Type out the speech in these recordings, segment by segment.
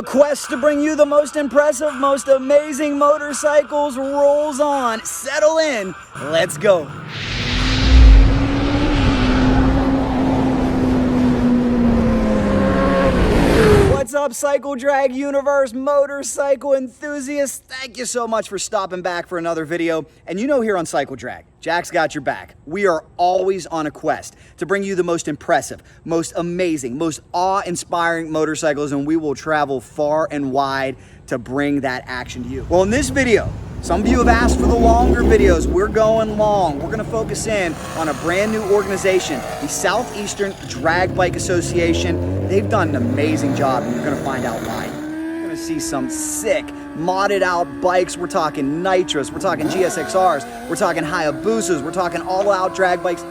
The quest to bring you the most impressive, most amazing motorcycles rolls on. Settle in, let's go. What's up, Cycledrag universe, motorcycle enthusiasts? Thank you so much for stopping back for another video. And you know, here on Cycledrag, Jack's got your back. We are always on a quest to bring you the most impressive, most amazing, most awe-inspiring motorcycles, and we will travel far and wide to bring that action to you. Well, in this video, some of you have asked for the longer videos. We're going long. We're gonna focus in on a brand new organization, the Southeastern Drag Bike Association. They've done an amazing job, and you're gonna find out why. You're gonna see some sick, modded out bikes. We're talking nitrous, we're talking GSXRs, we're talking Hayabusas, we're talking all out drag bikes.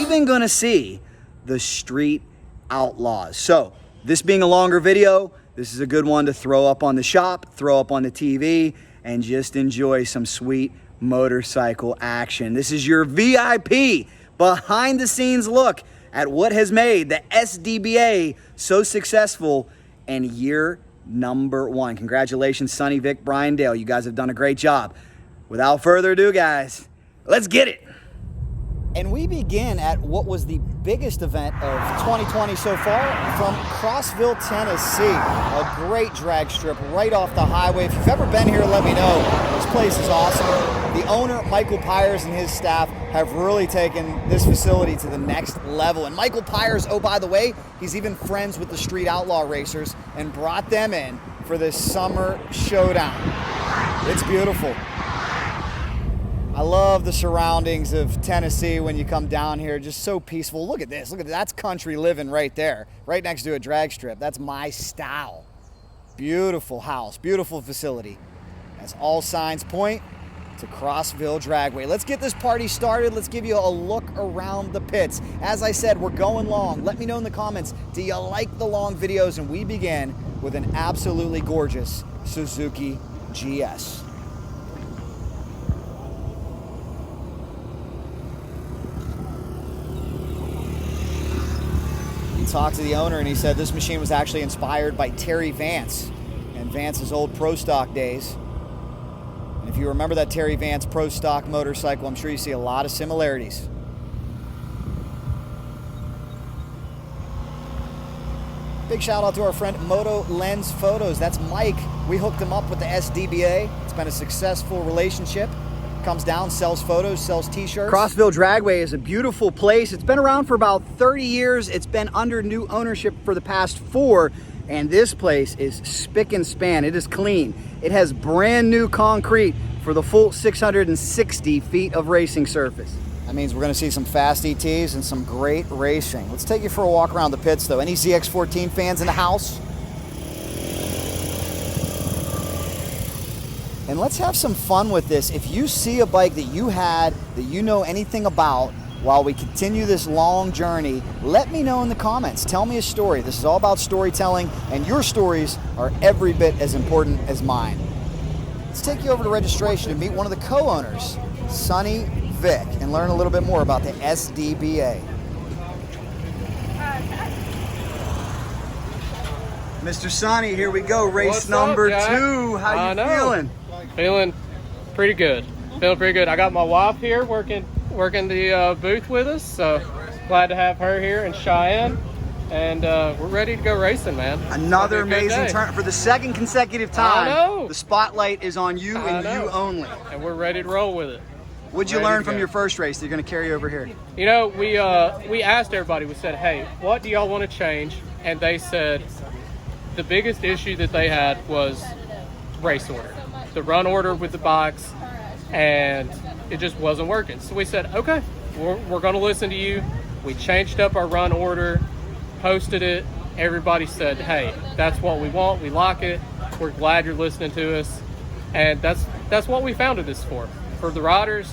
Even gonna see the Street Outlaws. So, this being a longer video, this is a good one to throw up on the shop, throw up on the TV, and just enjoy some sweet motorcycle action. This is your VIP behind the scenes look at what has made the SDBA so successful in year number 1. Congratulations, Sonny, Vic, Brian, Dale. You guys have done a great job. Without further ado, guys, let's get it. And we begin at what was the biggest event of 2020 so far, from Crossville, Tennessee. A great drag strip right off the highway. If you've ever been here, let me know. This place is awesome. The owner, Michael Pyers, and his staff have really taken this facility to the next level. And Michael Pyers, oh, by the way, he's even friends with the Street Outlaw racers and brought them in for this summer showdown. It's beautiful. I love the surroundings of Tennessee when you come down here. Just so peaceful. Look at this. Look at that. That's country living right there, right next to a drag strip. That's my style. Beautiful house, beautiful facility. As all signs point to Crossville Dragway. Let's get this party started. Let's give you a look around the pits. As I said, we're going long. Let me know in the comments, do you like the long videos? And we begin with an absolutely gorgeous Suzuki GS. Talked to the owner, and he said this machine was actually inspired by Terry Vance and Vance's old Pro Stock days. And if you remember that Terry Vance Pro Stock motorcycle, I'm sure you see a lot of similarities. Big shout out to our friend Moto Lens Photos. That's Mike. We hooked him up with the SDBA. It's been a successful relationship. Comes down, sells photos, sells t-shirts. Crossville Dragway is a beautiful place. It's been around for about 30 years. It's been under new ownership for the past 4, and this place is spick and span. It is clean. It has brand new concrete for the full 660 feet of racing surface. That means we're gonna see some fast ETs and some great racing. Let's take you for a walk around the pits though. Any ZX14 fans in the house? And let's have some fun with this. If you see a bike that you had, that you know anything about, while we continue this long journey, let me know in the comments. Tell me a story. This is all about storytelling, and your stories are every bit as important as mine. Let's take you over to registration and meet one of the co-owners, Sonny, Vic, and learn a little bit more about the SDBA. Mr. Sonny, here we go. Race number 2. How you feeling? Feeling pretty good. I got my wife here working the booth with us, so glad to have her here in Cheyenne, and we're ready to go racing, man. Another amazing turn for the second consecutive time. I know. The spotlight is on you and you only, and we're ready to roll with it. What'd you learn from your first race that you're going to carry over here? You know, we asked everybody. We said, hey, what do y'all want to change? And they said the biggest issue that they had was race order. The run order with the bikes, and it just wasn't working. So we said, okay, we're going to listen to you. We changed up our run order, posted it. Everybody said, hey, that's what we want. We like it. We're glad you're listening to us. And that's what we founded this for the riders,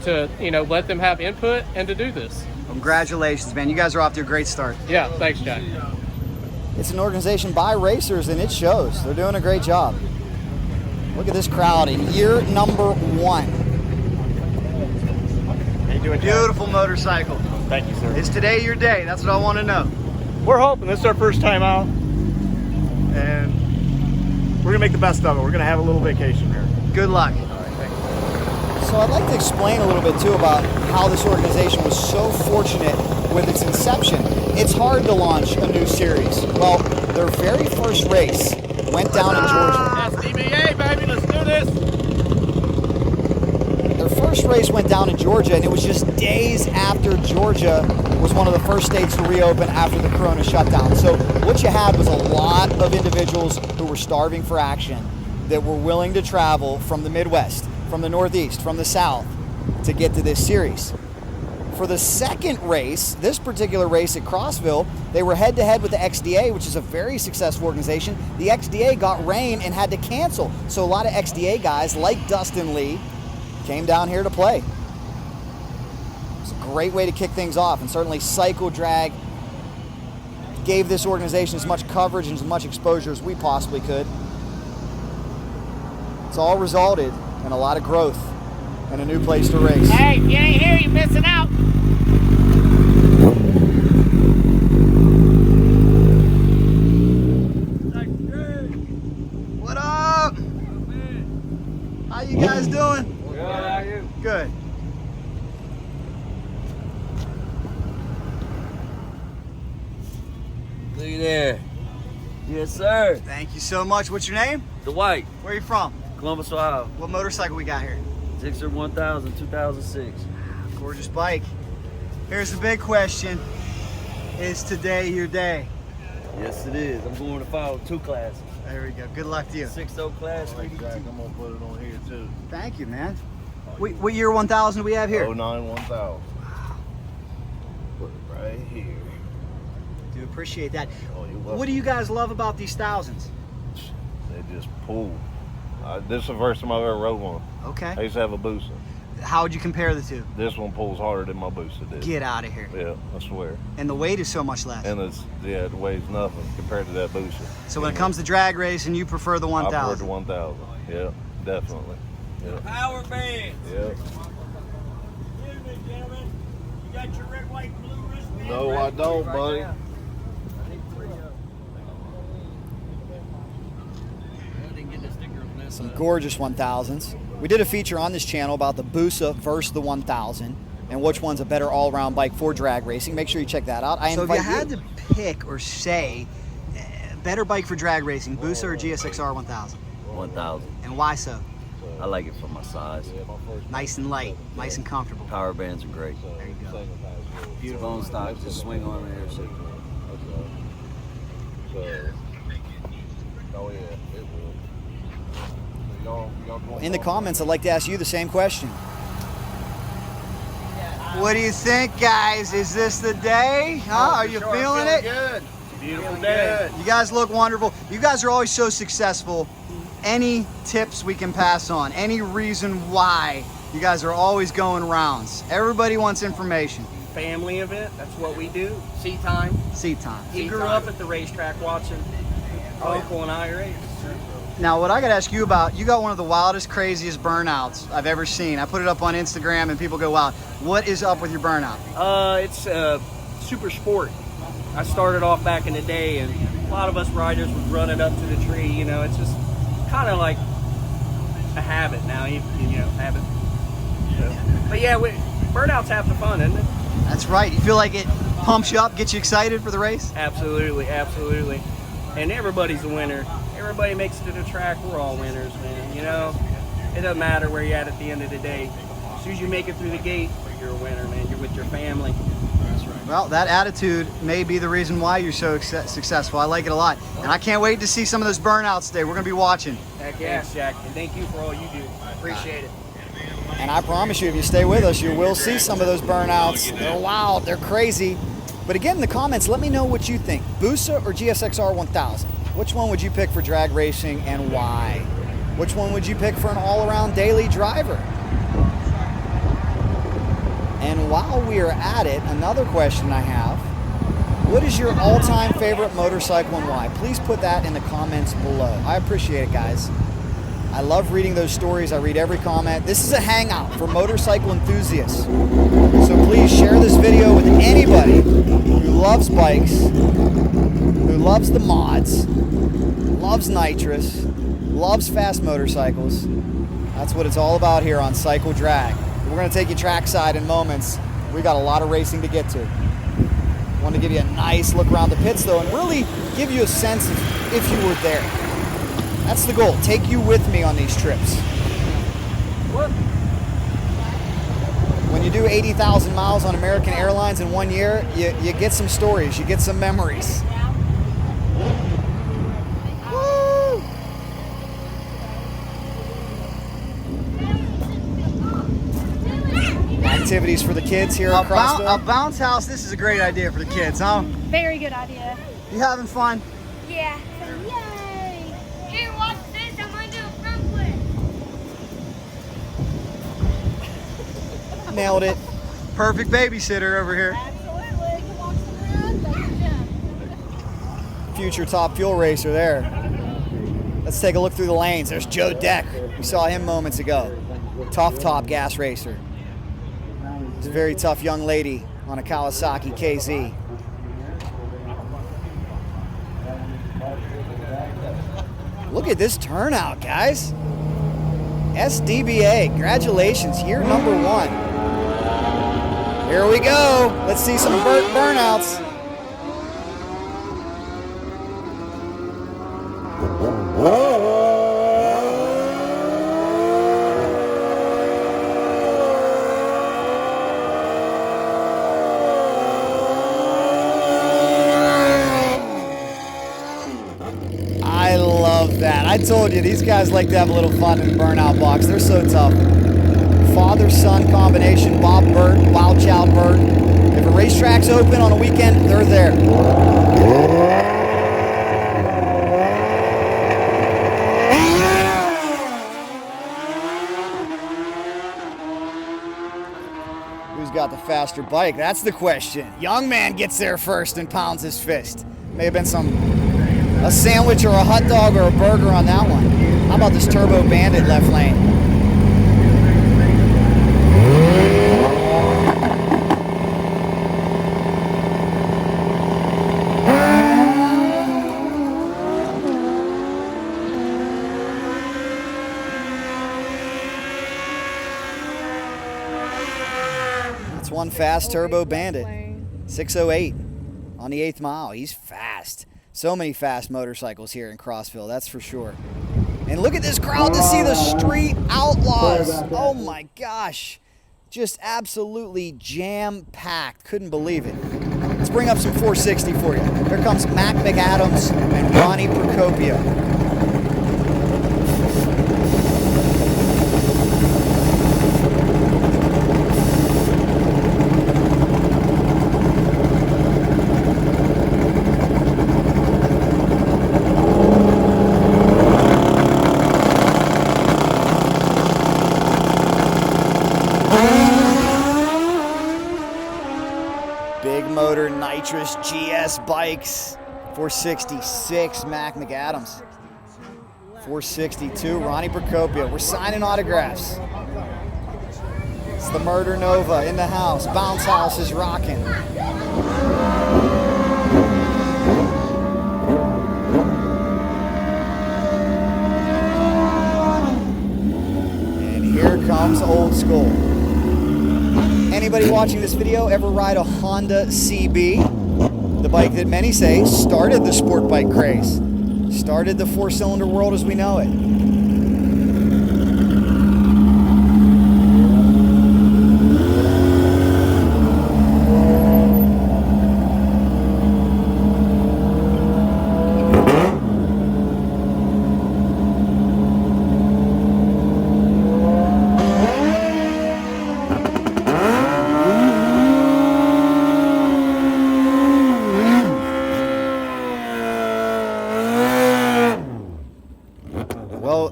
to, you know, let them have input and to do this. Congratulations, man. You guys are off to a great start. Yeah, thanks, Jack. It's an organization by racers, and it shows. They're doing a great job. Look at this crowd in year number 1. How you doing, beautiful motorcycle. Thank you, sir. Is today your day? That's what I want to know. We're hoping this is our first time out, and we're gonna make the best of it. We're gonna have a little vacation here. Good luck. All right, thanks. So I'd like to explain a little bit too about how this organization was so fortunate with its inception. It's hard to launch a new series. Well, their very first race went down in Georgia. SDBA, baby, let's do this. Their first race went down in Georgia, and it was just days after Georgia was one of the first states to reopen after the Corona shutdown. So what you had was a lot of individuals who were starving for action that were willing to travel from the Midwest, from the Northeast, from the South to get to this series. For the second race, this particular race at Crossville, they were head-to-head with the XDA, which is a very successful organization. The XDA got rain and had to cancel. So a lot of XDA guys, like Dustin Lee, came down here to play. It's a great way to kick things off, and certainly Cycledrag gave this organization as much coverage and as much exposure as we possibly could. It's all resulted in a lot of growth and a new place to race. Hey, if you ain't here, you're missing out. What up? How you guys doing? Good, how are you? Good. Look at there. Yes, sir. Thank you so much. What's your name? Dwight, Where are you from? Columbus, Ohio. What motorcycle we got here? Gixxer 1000, 2006. Gorgeous bike. Here's the big question. Is today your day? Yes, it is. I'm going to follow 2 classes. There we go. Good luck to you. 6.0 class, 3D2. I'm gonna put it on here too. Thank you, man. What year 1000 do we have here? 09 1000. Put it right here. Do appreciate that. Oh, you're welcome. What do you guys love about these thousands? They just pull. This is the first time I've ever rode one. I Okay. used to have a Busa. How would you compare the two? This one pulls harder than my Busa did. Get out of here. Yeah, I swear. And the weight is so much less. And it weighs nothing compared to that Busa. So when it comes to drag racing, you prefer the I prefer 1000. the 1000. Yeah, definitely. Yeah. Power bands. Yeah. Excuse me, gentlemen. You got your red, white, and blue wristband? No, I don't, buddy. Some gorgeous 1000s. We did a feature on this channel about the Busa versus the 1000 and which one's a better all-around bike for drag racing. Make sure you check that out. So if you had to pick or say better bike for drag racing, Busa or GSXR 1000? 1000. And why so? I like it for my size. Nice and light, nice and comfortable. Power bands are great. There you go. Beautiful bone stock, just swing on there. So. Oh yeah, it will. In the comments, I'd like to ask you the same question. What do you think, guys? Is this the day? Huh? Are you feeling it? Good. Beautiful day. You guys look wonderful. You guys are always so successful. Any tips we can pass on? Any reason why you guys are always going rounds? Everybody wants information. Family event, that's what we do. Seat time. Seat time. He grew up at the racetrack watching Uncle and I race. Now, what I got to ask you about, you got one of the wildest, craziest burnouts I've ever seen. I put it up on Instagram and people go wild. What is up with your burnout? It's super sport. I started off back in the day, and a lot of us riders would run it up to the tree. You know, it's just kind of like a habit now. You know, habit. But yeah, burnout's half the fun, isn't it? That's right. You feel like it pumps you up, gets you excited for the race? Absolutely, absolutely. And everybody's a winner. Everybody makes it to the track. We're all winners, man. You know, it doesn't matter where you're at the end of the day. As soon as you make it through the gate, you're a winner, man. You're with your family. That's right. Well, that attitude may be the reason why you're so successful. I like it a lot. And I can't wait to see some of those burnouts today. We're going to be watching. Heck yeah, Jack. And thank you for all you do. Appreciate it. And I promise you, if you stay with us, you will see some of those burnouts. They're wild. They're crazy. But again, in the comments, let me know what you think. Busa or GSXR 1000? Which one would you pick for drag racing and why? Which one would you pick for an all-around daily driver? And while we are at it, another question I have. What is your all-time favorite motorcycle and why? Please put that in the comments below. I appreciate it, guys. I love reading those stories. I read every comment. This is a hangout for motorcycle enthusiasts. So please share this video with anybody who loves bikes, who loves the mods, loves nitrous, loves fast motorcycles. That's what it's all about here on Cycledrag. We're going to take you trackside in moments. We got a lot of racing to get to. Want to give you a nice look around the pits though, and really give you a sense of if you were there. That's the goal. Take you with me on these trips. When you do 80,000 miles on American Airlines in 1 year, you get some stories, you get some memories. Woo! Activities for the kids here at Crossville. A bounce house, this is a great idea for the kids, huh? Very good idea. You having fun? Yeah. Yay! Here, watch this. I'm gonna do a front flip. Nailed it. Perfect babysitter over here. Absolutely. You watch the run, baby jump. Future top fuel racer there. Let's take a look through the lanes. There's Joe Deck. We saw him moments ago. Tough top gas racer. She's a very tough young lady on a Kawasaki KZ. Look at this turnout, guys. SDBA, congratulations, year number 1. Here we go. Let's see some burnouts. I told you, these guys like to have a little fun in the burnout box. They're so tough. Father-son combination, Bob Burt, Wild Child Burt. If a racetrack's open on a weekend, they're there. Who's got the faster bike? That's the question. Young man gets there first and pounds his fist. May have been a sandwich or a hot dog or a burger on that one. How about this Turbo Bandit left lane? That's one fast Turbo Bandit. 6:08 on the 8th mile. He's fast. So many fast motorcycles here in Crossville, that's for sure. And look at this crowd to see the Street Outlaws. Oh my gosh. Just absolutely jam-packed. Couldn't believe it. Let's bring up some 460 for you. Here comes Mac McAdams and Ronnie Procopio. Nitrous GS bikes. 466 Mac McAdams. 462 Ronnie Procopio. We're signing autographs. It's the Murder Nova in the house. Bounce House is rocking. And here comes Old School. Anybody watching this video ever ride a Honda CB? The bike that many say started the sport bike craze. Started the 4-cylinder world as we know it.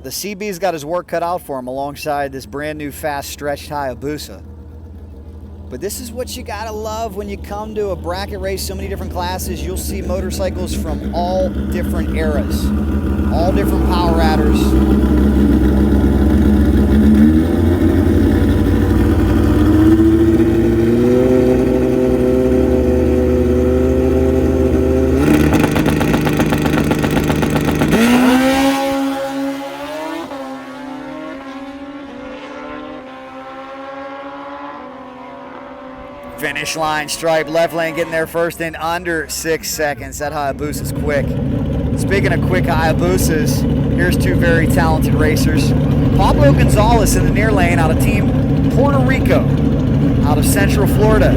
The CB's got his work cut out for him alongside this brand new fast stretched Hayabusa. But this is what you gotta love when you come to a bracket race, so many different classes. You'll see motorcycles from all different eras, all different power adders. finish line stripe. Left lane getting there first in under 6 seconds. That Hayabusa's quick. Speaking of quick Hayabusas, here's two very talented racers. Pablo Gonzalez in the near lane out of Team Puerto Rico, out of Central Florida.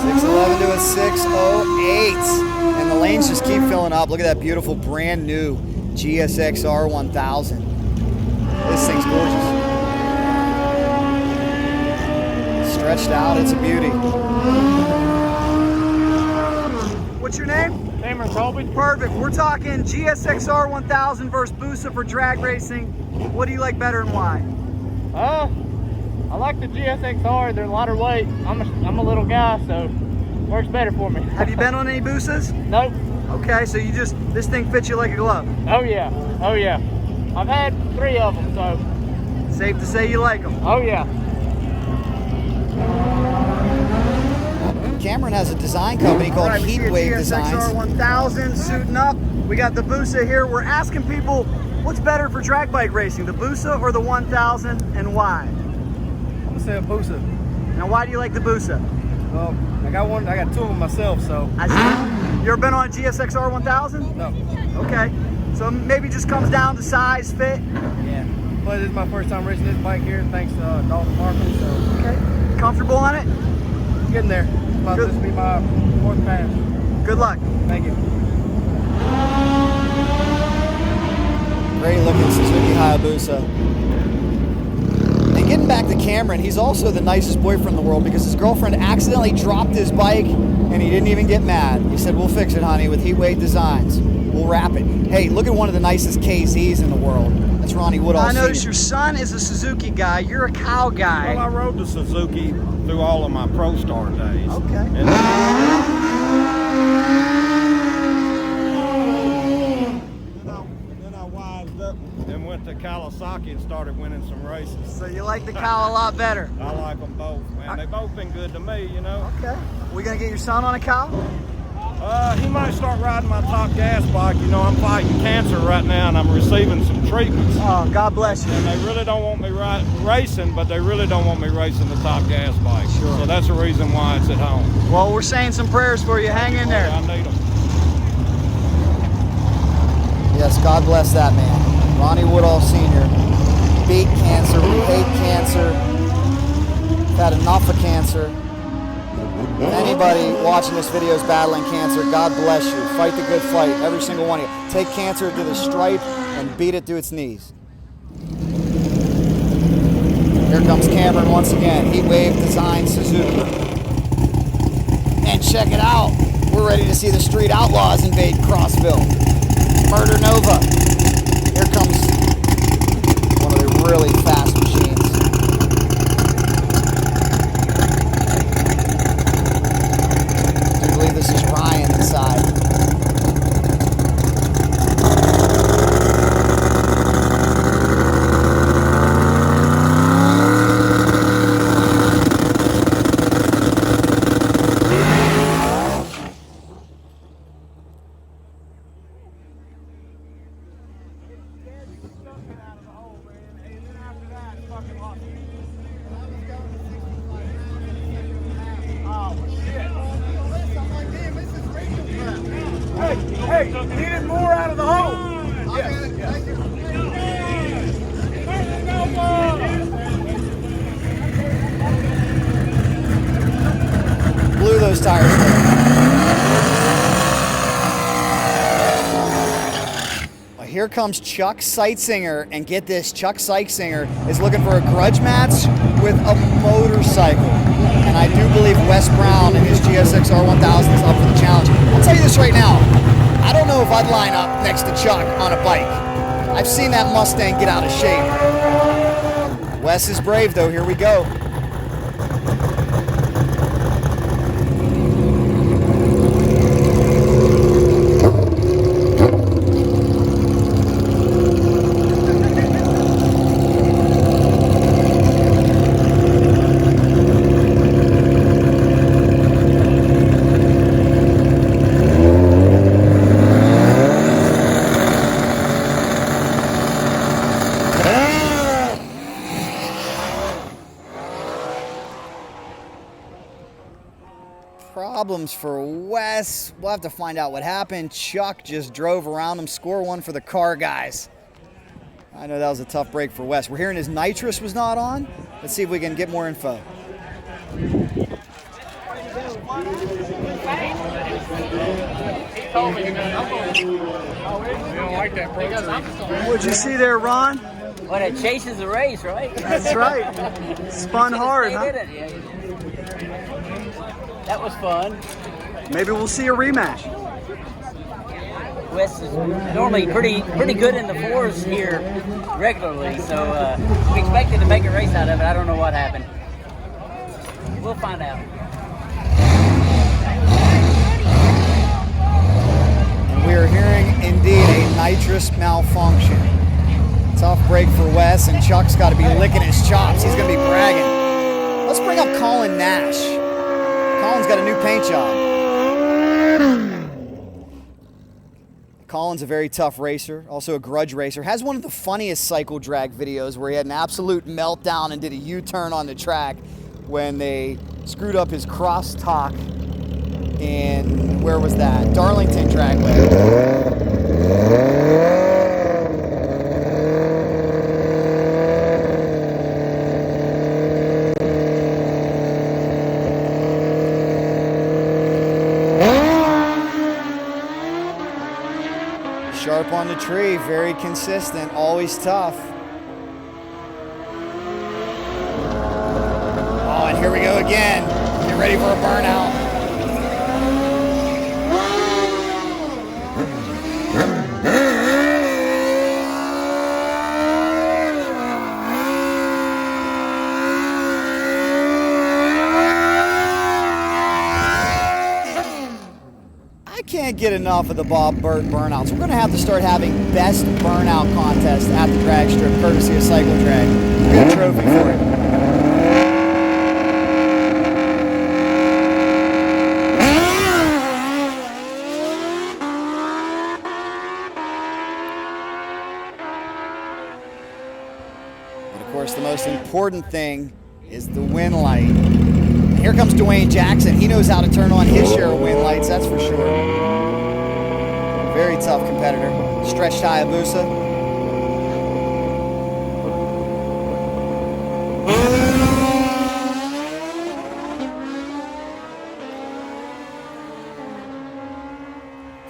611 to a 608. And the lanes just keep filling up. Look at that beautiful brand new GSXR 1000. This thing's gorgeous. Stretched out, it's a beauty. What's your name? Cameron Colby. Perfect. We're talking GSXR 1000 versus Busa for drag racing. What do you like better and why? I like the GSXR. They're lighter weight. I'm a little guy, so it works better for me. Have you been on any Busas? Nope. Okay, so this thing fits you like a glove. Oh yeah. Oh yeah. I've had 3 of them, so. Safe to say you like them. Oh yeah. Cameron has a design company called Heatwave Designs. GSXR 1000 suiting up. We got the Busa here. We're asking people, what's better for drag bike racing, the Busa or the 1000, and why? I'm gonna say a Busa. Now, why do you like the Busa? Well, I got 2 of them myself, so. I see. You ever been on a GSXR 1000? No. Okay. So maybe just comes down to size, fit. Yeah. But this is my first time racing this bike here, thanks to Dalton Markham, so. Okay. Comfortable on it? Getting there. This will be my 4th pass. Good luck. Thank you. Great looking Suzuki Hayabusa. And getting back to Cameron, he's also the nicest boyfriend in the world because his girlfriend accidentally dropped his bike and he didn't even get mad. He said, "We'll fix it, honey, with Heatwave Designs. We'll wrap it." Hey, look at one of the nicest KZs in the world. That's Ronnie Woodall. I noticed your son is a Suzuki guy. You're a cow guy. Well, I rode the Suzuki through all of my Pro Star days. Okay. And then I wised up and went to Kawasaki and started winning some races. So you like the cow a lot better? I like them both, man. They've both been good to me, you know. Okay. We gonna get your son on a cow? He might start riding my top gas bike. You know, I'm fighting cancer right now and I'm receiving some treatments. Oh, God bless you. And they really don't want me racing, but they really don't want me racing the top gas bike. Sure. So that's the reason why it's at home. Well, we're saying some prayers for you. Hang in there. I need them. Yes, God bless that man. Ronnie Woodall Sr. Beat cancer, we hate cancer. We've had enough of cancer. If anybody watching this video is battling cancer, God bless you. Fight the good fight, every single one of you. Take cancer to the stripe and beat it to its knees. Here comes Cameron once again. Heatwave Design Suzuki. And check it out. We're ready to see the Street Outlaws invade Crossville. Murder Nova. Here comes one of the really fast machines. I believe this is Ryan inside. Hey, needed more out of the hole. Yes. Blew those tires. Well, here comes Chuck Seitsinger, and get this, Chuck Seitsinger is looking for a grudge match with a motorcycle. And I do believe Wes Brown and his GSXR 1000 is up for the challenge. I'll tell you this right now, I don't know if I'd line up next to Chuck on a bike. I've seen that Mustang get out of shape. Wes is brave though, here we go. Problems for Wes. We'll have to find out what happened. Chuck just drove around him. Score one for the car guys. I know that was a tough break for Wes. We're hearing his nitrous was not on. Let's see if we can get more info. He told me, I'm going to. You don't like that protein. What'd you see there, Ron? Well, it chases the race, right? That's right. Spun hard, huh? Did it. Yeah. That was fun. Maybe we'll see a rematch. Wes is normally pretty good in the fours here regularly, so we expected to make a race out of it. I don't know what happened. We'll find out. And we are hearing indeed a nitrous malfunction. Tough break for Wes, and Chuck's got to be licking his chops. He's going to be bragging. Let's bring up Colin Nash. Colin's got a new paint job. Colin's a very tough racer, also a grudge racer. Has one of the funniest cycle drag videos where he had an absolute meltdown and did a U-turn on the track when they screwed up his crosstalk in, where was that? Darlington Dragway. Sharp on the tree, very consistent, always tough. Oh, and here we go again. Get ready for a burnout. Can't get enough of the Bob Burt burnouts. We're going to have to start having best burnout contest at the drag strip, courtesy of Cycledrag. We'll get a trophy for it. But of course, the most important thing is the wind light. Here comes Dwayne Jackson. He knows how to turn on his share of wind lights, that's for sure. Very tough competitor. Stretched Hayabusa.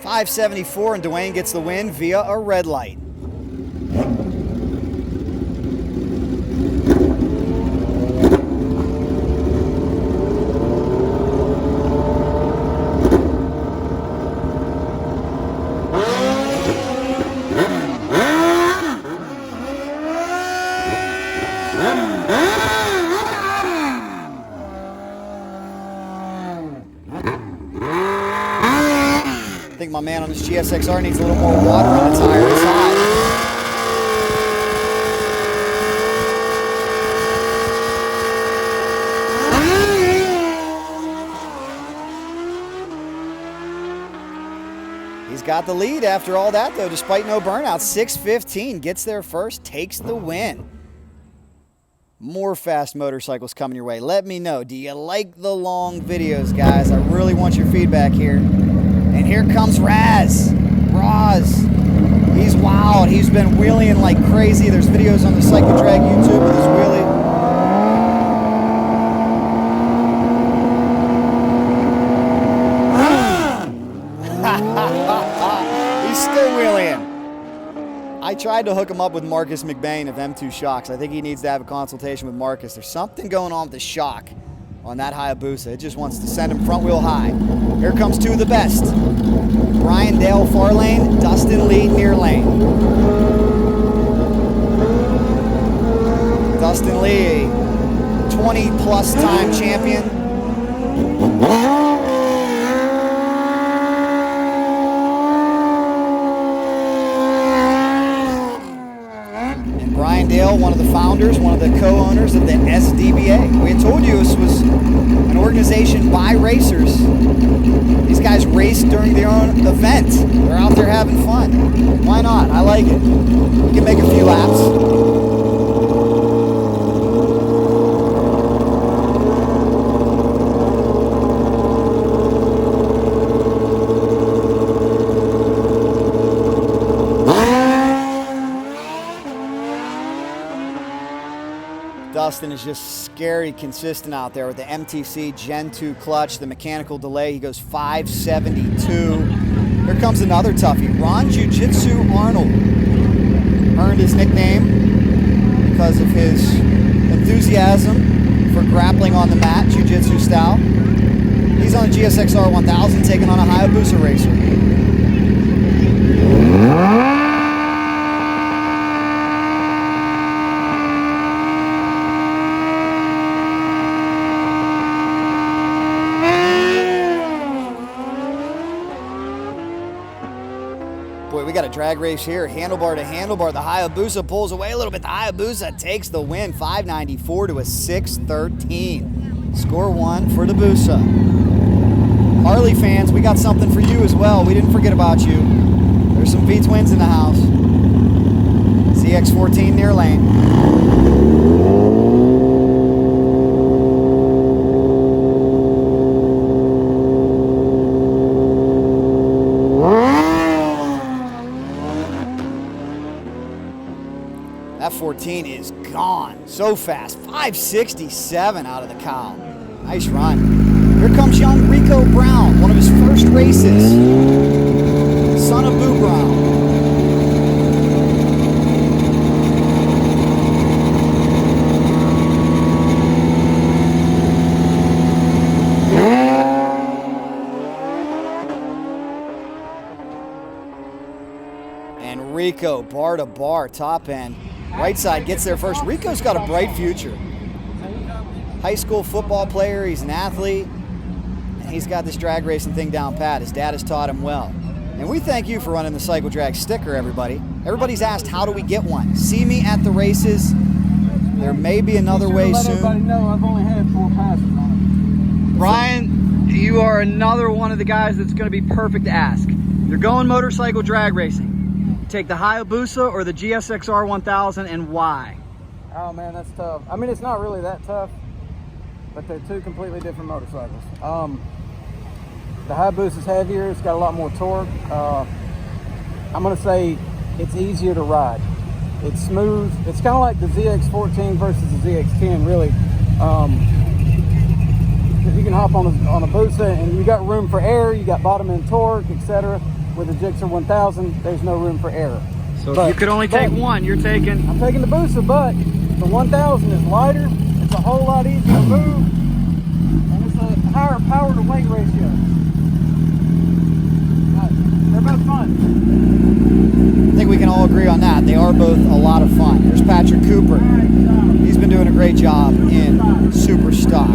.574, and Dwayne gets the win via a red light. I think my man on his GSXR needs a little more water on the tire. It's hot. He's got the lead after all that, though, despite no burnout. 6:15 gets there first, takes the win. More fast motorcycles coming your way. Let me know. Do you like the long videos, guys? I really want your feedback here. And here comes Roz. He's wild. He's been wheeling like crazy. There's videos on the Cycledrag YouTube with his wheelie. He's still wheeling. I tried to hook him up with Marcus McBain of M2 Shocks. I think he needs to have a consultation with Marcus. There's something going on with the shock on that Hayabusa. It just wants to send him front wheel high. Here comes two of the best. Brian Dale far lane, Dustin Lee near lane. Dustin Lee, 20+ time champion. And Brian Dale, one of the founders, one of the co-owners of the SDBA. We had told you this was an organization by racers. These guys race during their own event. They're out there having fun. Why not? I like it. You can make a few laps. Dustin is just scary consistent out there with the MTC Gen 2 clutch, the mechanical delay. He goes 572. Here comes another toughie. Ron Jiu-Jitsu Arnold earned his nickname because of his enthusiasm for grappling on the mat, Jiu-Jitsu style. He's on a GSXR 1000 taking on a Hayabusa racer. Boy, we got a drag race here, handlebar to handlebar. The Hayabusa pulls away a little bit. The Hayabusa takes the win, 594 to a 613. Score one for the Busa. Harley fans, we got something for you as well. We didn't forget about you. There's some V-twins in the house. CX14 near lane. That 14 is gone so fast. 567 out of the cow. Nice run. Here comes young Rico Brown, one of his first races. Son of Boo Brown. And Rico, bar to bar, top end. Right side gets there first. Rico's got a bright future. High school football player, he's an athlete, and he's got this drag racing thing down pat. His dad has taught him well. And we thank you for running the Cycledrag sticker, everybody. Everybody's asked, how do we get one? See me at the races. There may be another way soon. Everybody know I've only had 4 passes on it. Brian, you are another one of the guys that's going to be perfect to ask. You're going motorcycle drag racing. Take the Hayabusa or the GSXR 1000, and why? Oh man, that's tough. I mean, it's not really that tough, but they're two completely different motorcycles. The Hayabusa is heavier, it's got a lot more torque. I'm gonna say it's easier to ride. It's smooth. It's kind of like the ZX14 versus the ZX10, really. Because you can hop on a Busa and you got room for air, you got bottom end torque, etc. With the GSXR 1000, there's no room for error. So if you could only take one, you're taking... I'm taking the Busa, but the 1000 is lighter, it's a whole lot easier to move, and it's a higher power to weight ratio. They're both fun. I think we can all agree on that. They are both a lot of fun. There's Patrick Cooper. He's been doing a great job in super stock.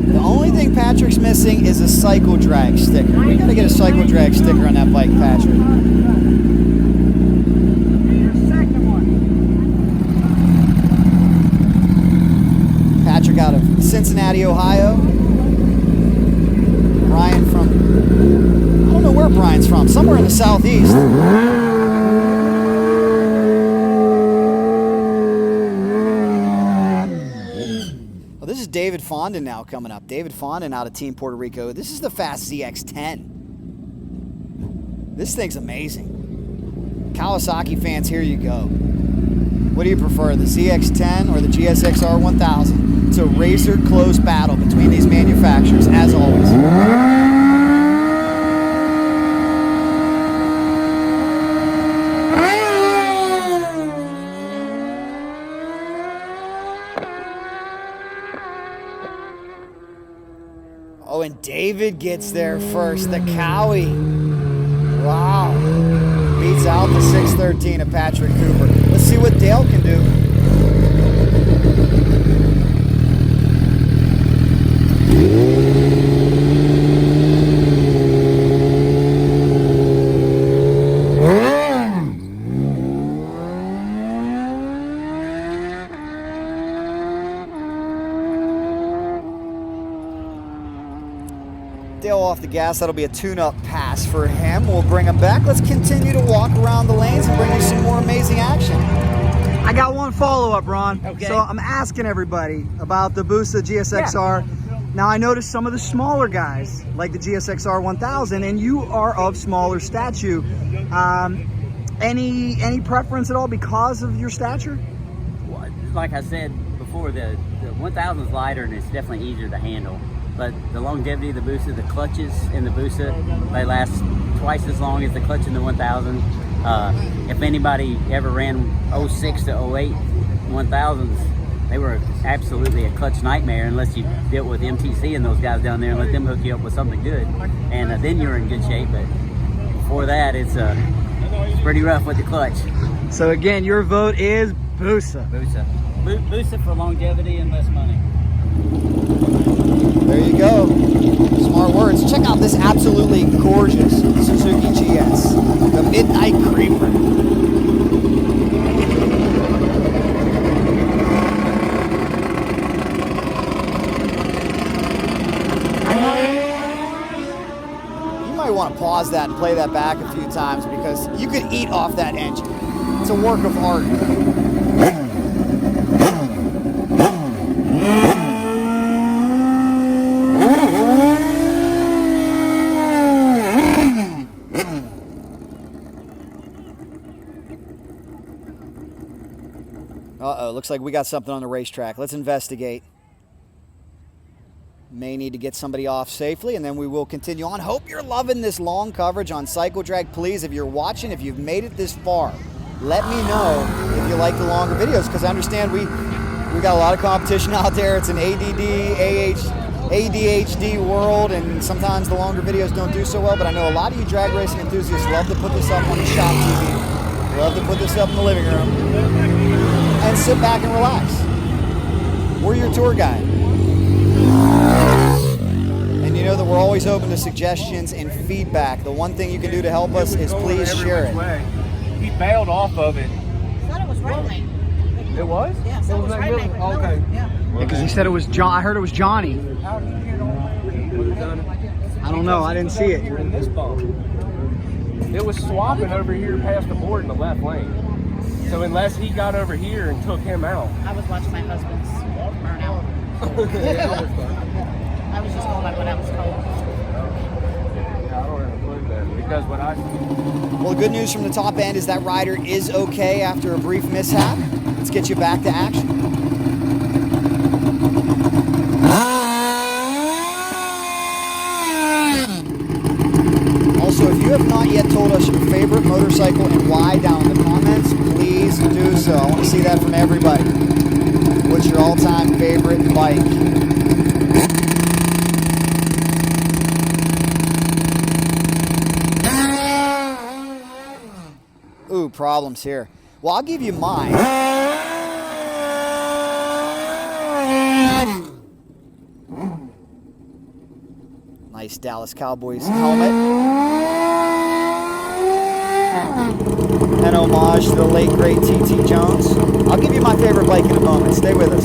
The only thing Patrick's missing is a Cycledrag sticker. We gotta get a Cycledrag sticker on that bike, Patrick. Patrick out of Cincinnati, Ohio. Brian from, I don't know where Brian's from, somewhere in the Southeast. This is David Fondon now coming up. David Fondon out of Team Puerto Rico. This is the fast ZX10. This thing's amazing. Kawasaki fans, here you go. What do you prefer, the ZX10 or the GSXR 1000? It's a razor close battle between these manufacturers, as always. Oh, and David gets there first, the Cowie. Wow. Beats out the 613 of Patrick Cooper. Let's see what Dale can do. Dale off the gas. That'll be a tune-up pass for him. We'll bring him back. Let's continue to walk around the lanes and bring you some more amazing action. I got one follow-up, Ron. Okay. So I'm asking everybody about the Busa GSXR. Yeah. Now, I noticed some of the smaller guys, like the GSXR 1000, and you are of smaller stature. Any preference at all because of your stature? Well, like I said before, the 1000 is lighter and it's definitely easier to handle. But the longevity of the Busa, the clutches in the Busa, they last twice as long as the clutch in the 1000. If anybody ever ran 06 to 08 1000s, they were absolutely a clutch nightmare unless you dealt with MTC and those guys down there and let them hook you up with something good. And then you're in good shape. But before that, it's pretty rough with the clutch. So again, your vote is Busa. Busa. Busa for longevity and less money. There you go. Smart words. Check out this absolutely gorgeous Suzuki GS, the Midnight Creeper. You might want to pause that and play that back a few times because you could eat off that engine. It's a work of art. Uh-oh, looks like we got something on the racetrack. Let's investigate. May need to get somebody off safely, and then we will continue on. Hope you're loving this long coverage on Cycledrag. Please, if you're watching, if you've made it this far, let me know if you like the longer videos, because I understand we got a lot of competition out there. It's an ADHD world, and sometimes the longer videos don't do so well, but I know a lot of you drag racing enthusiasts love to put this up on the shop TV, love to put this up in the living room, and sit back and relax. We're your tour guide. And you know that we're always open to suggestions and feedback. The one thing you can do to help us is please share it. He bailed off of it. I thought it was raining. It was? Yeah, so it was raining. Okay. Yeah. Because he said it was John. I heard it was Johnny. How did you get on? I don't know. I didn't see it. You're in this bump. It was swapping over here past the board in the left lane. So unless he got over here and took him out. I was watching my husband's burnout. I was just going by what I was told. Yeah, I don't have a clue then, because what I Well, the good news from the top end is that rider is okay after a brief mishap. Let's get you back to action. Also, if you have not yet told us your favorite motorcycle and why down in the comments, please do so. I want to see that from everybody. What's your all-time favorite bike? Ooh, problems here. Well, I'll give you mine. Nice Dallas Cowboys helmet. An homage to the late, great T.T. Jones. I'll give you my favorite bike in a moment. Stay with us.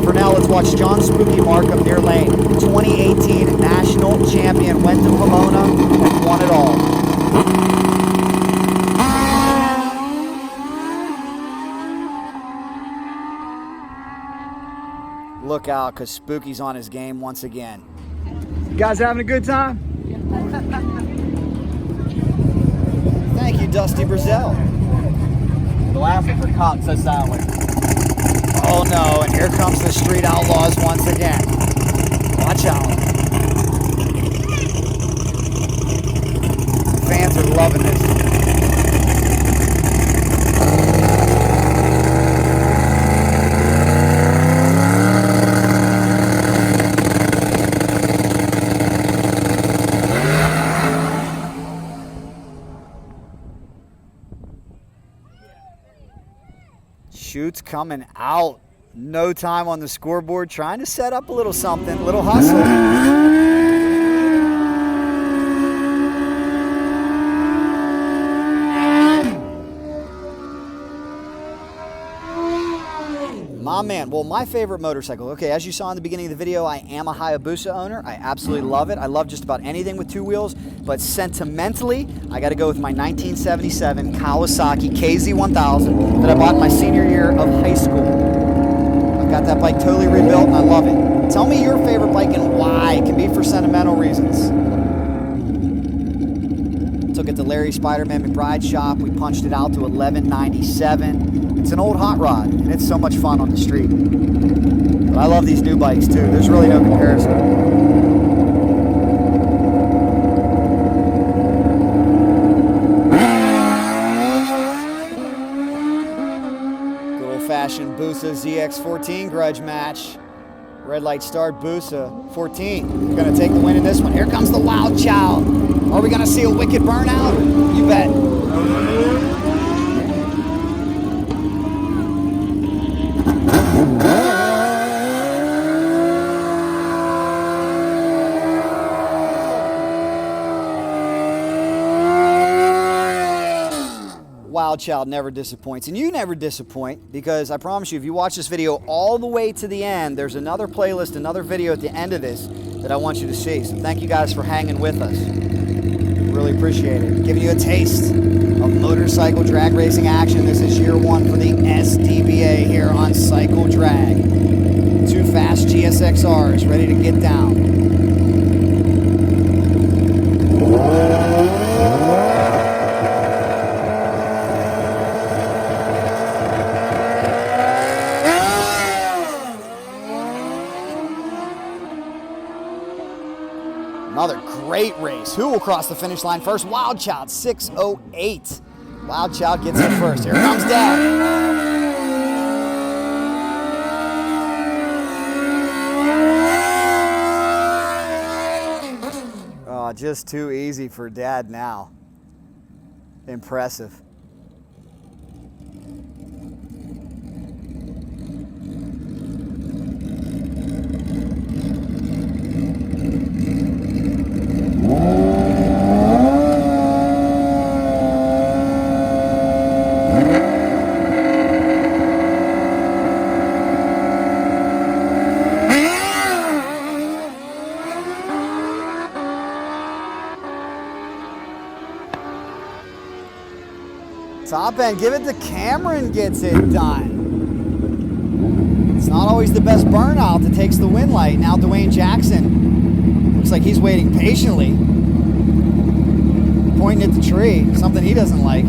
For now, let's watch John Spooky Markham near lane. 2018 national champion. Went to Pomona and won it all. Look out, because Spooky's on his game once again. You guys having a good time? Thank you, Dusty Brazell. The last one for Cox so silent. Oh no, and here comes the Street Outlaws once again. Watch out. Fans are loving this. Shoots coming out. No time on the scoreboard. Trying to set up a little something, a little hustle. My man, well, my favorite motorcycle. Okay, as you saw in the beginning of the video, I am a Hayabusa owner. I absolutely love it. I love just about anything with two wheels, but sentimentally, I got to go with my 1977 Kawasaki KZ 1000 that I bought in my senior year of high school. I've got that bike totally rebuilt and I love it. Tell me your favorite bike and why. It can be for sentimental reasons. So look at the Larry Spider-Man McBride shop. We punched it out to 1197. It's an old hot rod, and it's so much fun on the street. But I love these new bikes too. There's really no comparison. Fashion Busa ZX14 grudge match. Red light start, Busa 14. We're gonna take the win in this one. Here comes the Wild Child. Are we gonna see a wicked burnout? You bet. Wild Child never disappoints, and you never disappoint, because I promise you, if you watch this video all the way to the end, there's another playlist, another video at the end of this that I want you to see. So thank you guys for hanging with us. Really appreciate it. Giving you a taste of motorcycle drag racing action. This is year one for the SDBA here on Cycledrag. Two fast GSXRs ready to get down. Another great race. Who will cross the finish line first? Wild Child, 6:08. Wild Child gets it first. Here comes Dad. Oh, just too easy for Dad now. Impressive. Top end, give it to Cameron, gets it done. It's not always the best burnout that takes the win light. Now Dwayne Jackson looks like he's waiting patiently, pointing at the tree, something he doesn't like. A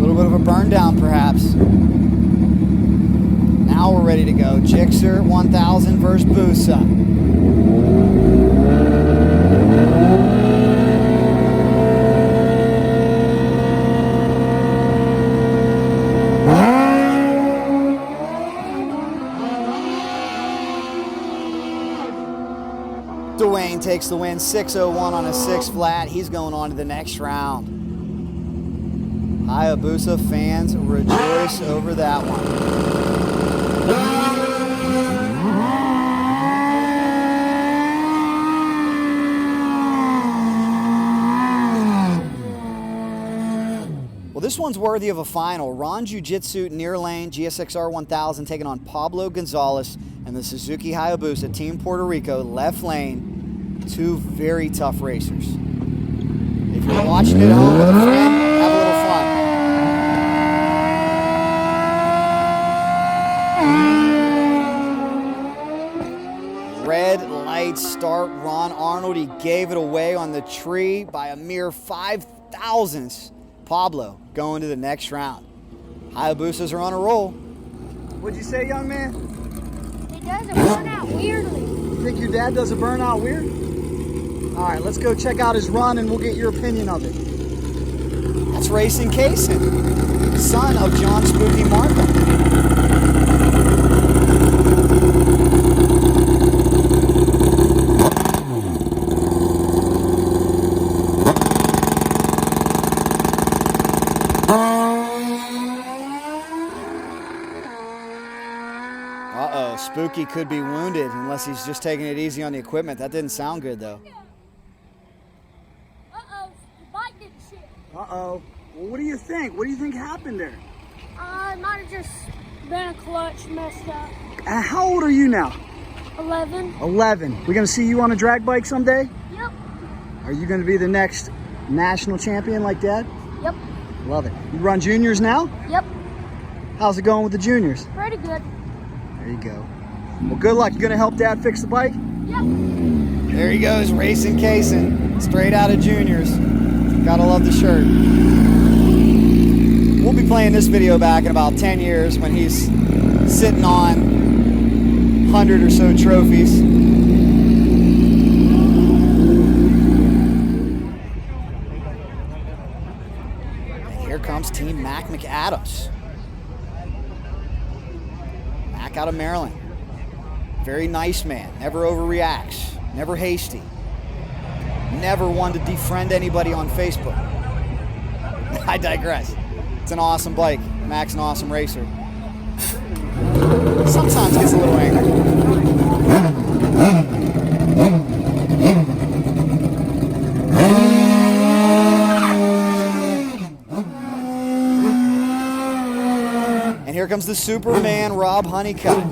little bit of a burn down perhaps. Now we're ready to go. Gixxer 1000 versus Busa. Dwayne takes the win, 6:01 on a 6 flat. He's going on to the next round. Hayabusa fans rejoice over that one. Well, this one's worthy of a final. Ron Jiu-Jitsu near lane, GSXR 1000 taking on Pablo Gonzalez and the Suzuki Hayabusa, Team Puerto Rico, left lane. Two very tough racers. If you're watching it at home with a friend, have a little fun. Red light start, Ron Arnold. He gave it away on the tree by a mere 5 thousandths. Pablo going to the next round. Hayabusas are on a roll. What'd you say, young man? It doesn't burn out weirdly. You think your dad does a burnout weird? All right, let's go check out his run and we'll get your opinion of it. That's Racing Kaysen, son of John Spooky Markham. Uh-oh, Spooky could be wounded unless he's just taking it easy on the equipment. That didn't sound good, though. Uh-oh, the bike didn't shift. Uh-oh. Well, what do you think? What do you think happened there? It might have just been a clutch messed up. How old are you now? 11. 11. We're going to see you on a drag bike someday? Yep. Are you going to be the next national champion like Dad? Yep. Love it. You run juniors now? Yep. How's it going with the juniors? Pretty good. There you go. Well, good luck. You going to help Dad fix the bike? Yep. There he goes, Racing Kaysen, straight out of juniors. Gotta love the shirt. We'll be playing this video back in about 10 years when he's sitting on 100 or so trophies. And here comes Team Mac McAdams. Mac out of Maryland. Very nice man, never overreacts, never hasty. Never one to defriend anybody on Facebook. I digress. It's an awesome bike. Mac's an awesome racer. Sometimes gets a little angry. And here comes the Superman, Rob Honeycutt.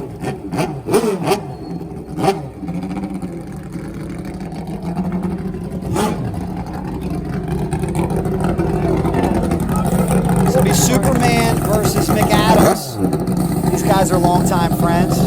This will be Superman versus McAdams. These guys are longtime friends.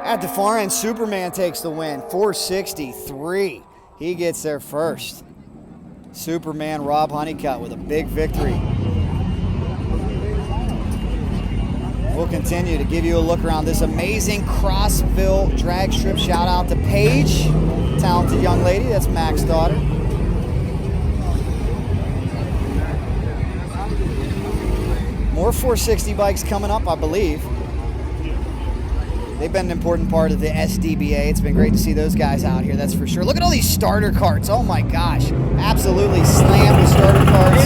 At the far end, Superman takes the win, 463. He gets there first. Superman Rob Honeycutt with a big victory. We'll continue to give you a look around this amazing Crossville Drag Strip. Shout out to Paige, talented young lady. That's Mac's daughter. More 460 bikes coming up, I believe. They've been an important part of the SDBA. It's been great to see those guys out here, that's for sure. Look at all these starter carts. Oh my gosh. Absolutely slammed with starter carts.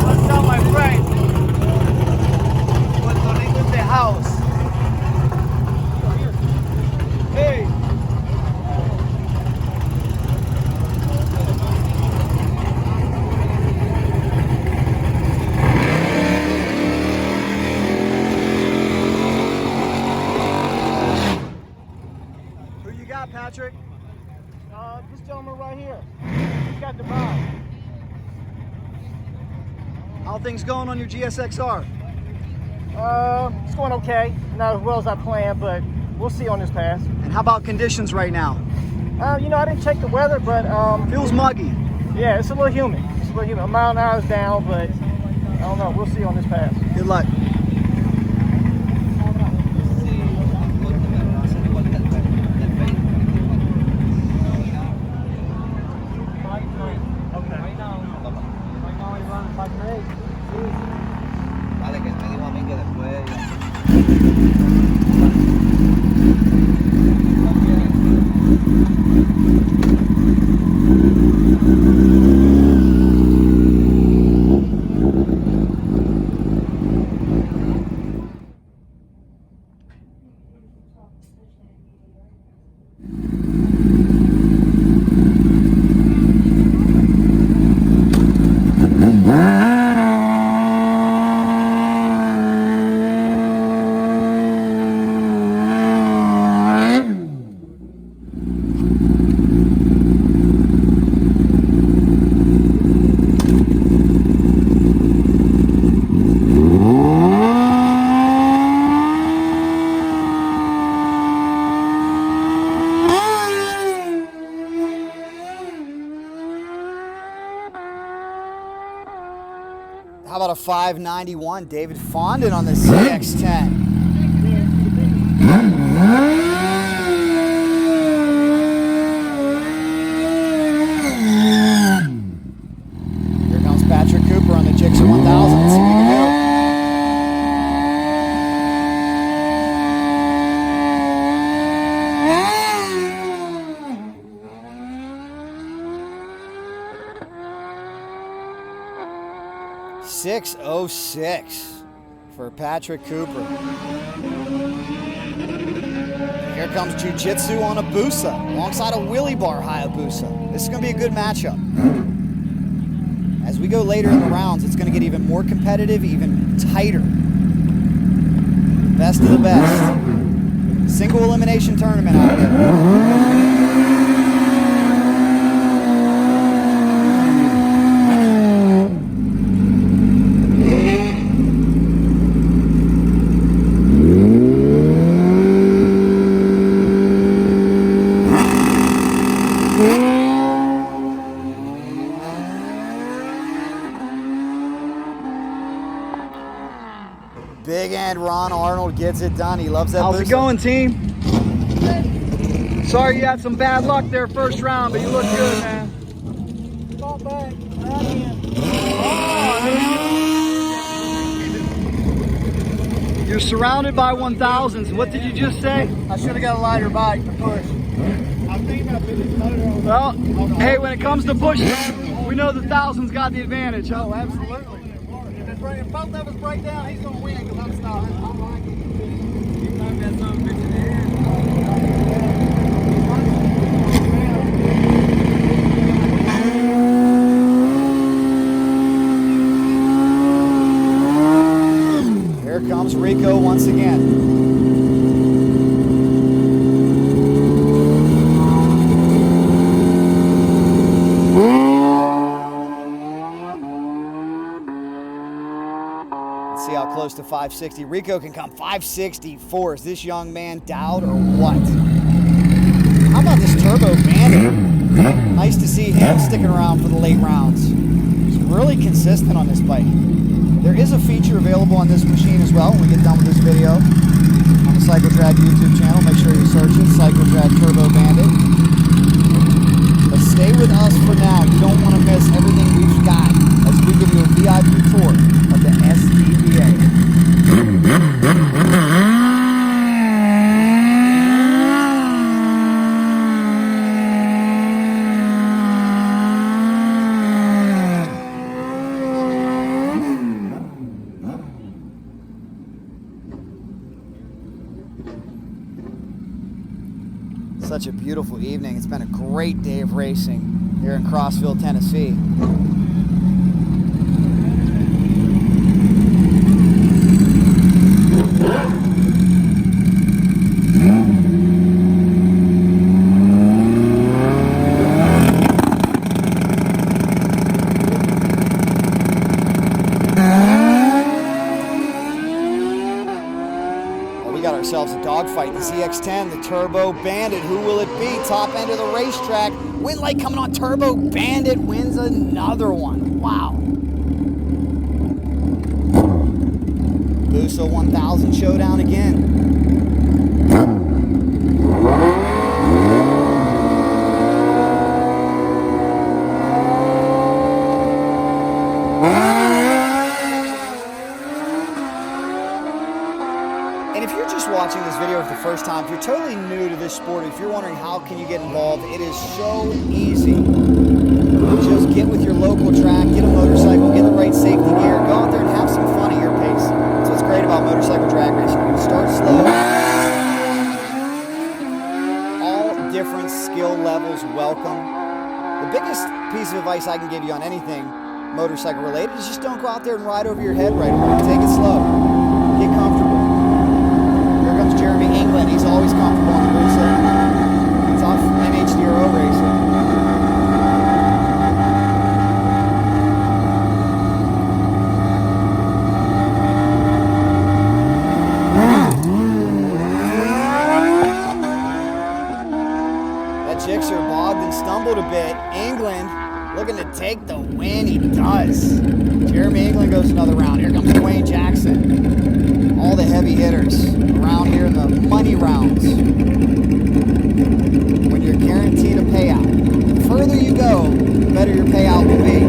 What's up, my friend? Puerto Rico's the house. Hey. Who you got, Patrick? This gentleman right here. He's got the vibe. How are things going on your GSXR? It's going okay. Not as well as I planned, but we'll see on this pass. And how about conditions right now? You know, I didn't check the weather, but Feels muggy. yeah, it's a little humid. It's a little humid. A mile an hour is down, but I don't know. We'll see on this pass. Good luck. Vale, que me dijo a mí que después. How about a 591 David Fondon on the CX-10? Here comes Patrick Cooper on the Gixxer 1000. Let's see what he can do. .606 for Patrick Cooper. Here Here comes Jiu-Jitsu on a Busa alongside a wheelie bar Hayabusa. This is going to be a good matchup. As we go later in the rounds, it's going to get even more competitive, even tighter. Best of the best. Single elimination tournament out here. Big end Ron Arnold gets it done. He loves that. How's it going, team? Sorry you had some bad luck there first round, but you look good, man. Fall back, right in. You're surrounded by 1000s. What did you just say? I should have got a lighter bike to push. Well, hey, when it comes to pushing, we know the 1000s got the advantage, huh? Oh, absolutely. If both of us break down, he's going to win because I'm stopping. I like it. Here comes Rico once again. See how close to 560. Rico can come 564. Is this young man Dowd or what? How about this Turbo Bandit? Nice to see him sticking around for the late rounds. He's really consistent on this bike. There is a feature available on this machine as well when we get done with this video. On the Cycledrag YouTube channel, make sure you search it, Cycledrag Turbo Bandit. But stay with us for now. You don't want to miss everything we've got as we give you a VIP tour of the SDBA. Such a beautiful evening. It's been a great day of racing here in Crossville, Tennessee. Ourselves a dogfight. The ZX10, the Turbo Bandit. Who will it be? Top end of the racetrack. Wind light coming on. Turbo Bandit wins another one. Wow. Busa 1000 showdown again. Watching this video for the first time, if you're totally new to this sport, if you're wondering how can you get involved, it is so easy. Just get with your local track, get a motorcycle, get the right safety gear, go out there and have some fun at your pace. That's what's great about motorcycle drag racing. You can start slow. All different skill levels welcome. The biggest piece of advice I can give you on anything motorcycle related is just don't go out there and ride over your head right away. Take it slow. Get comfortable. Jeremy England, he's always comfortable on the Busa. It's off NHDRO racing. That Gixxer bogged and stumbled a bit. England looking to take the win. He does. Jeremy England goes another round. Here comes Dwayne Jackson. All the heavy hitters around here in the money rounds. When you're guaranteed a payout. The further you go, the better your payout will be.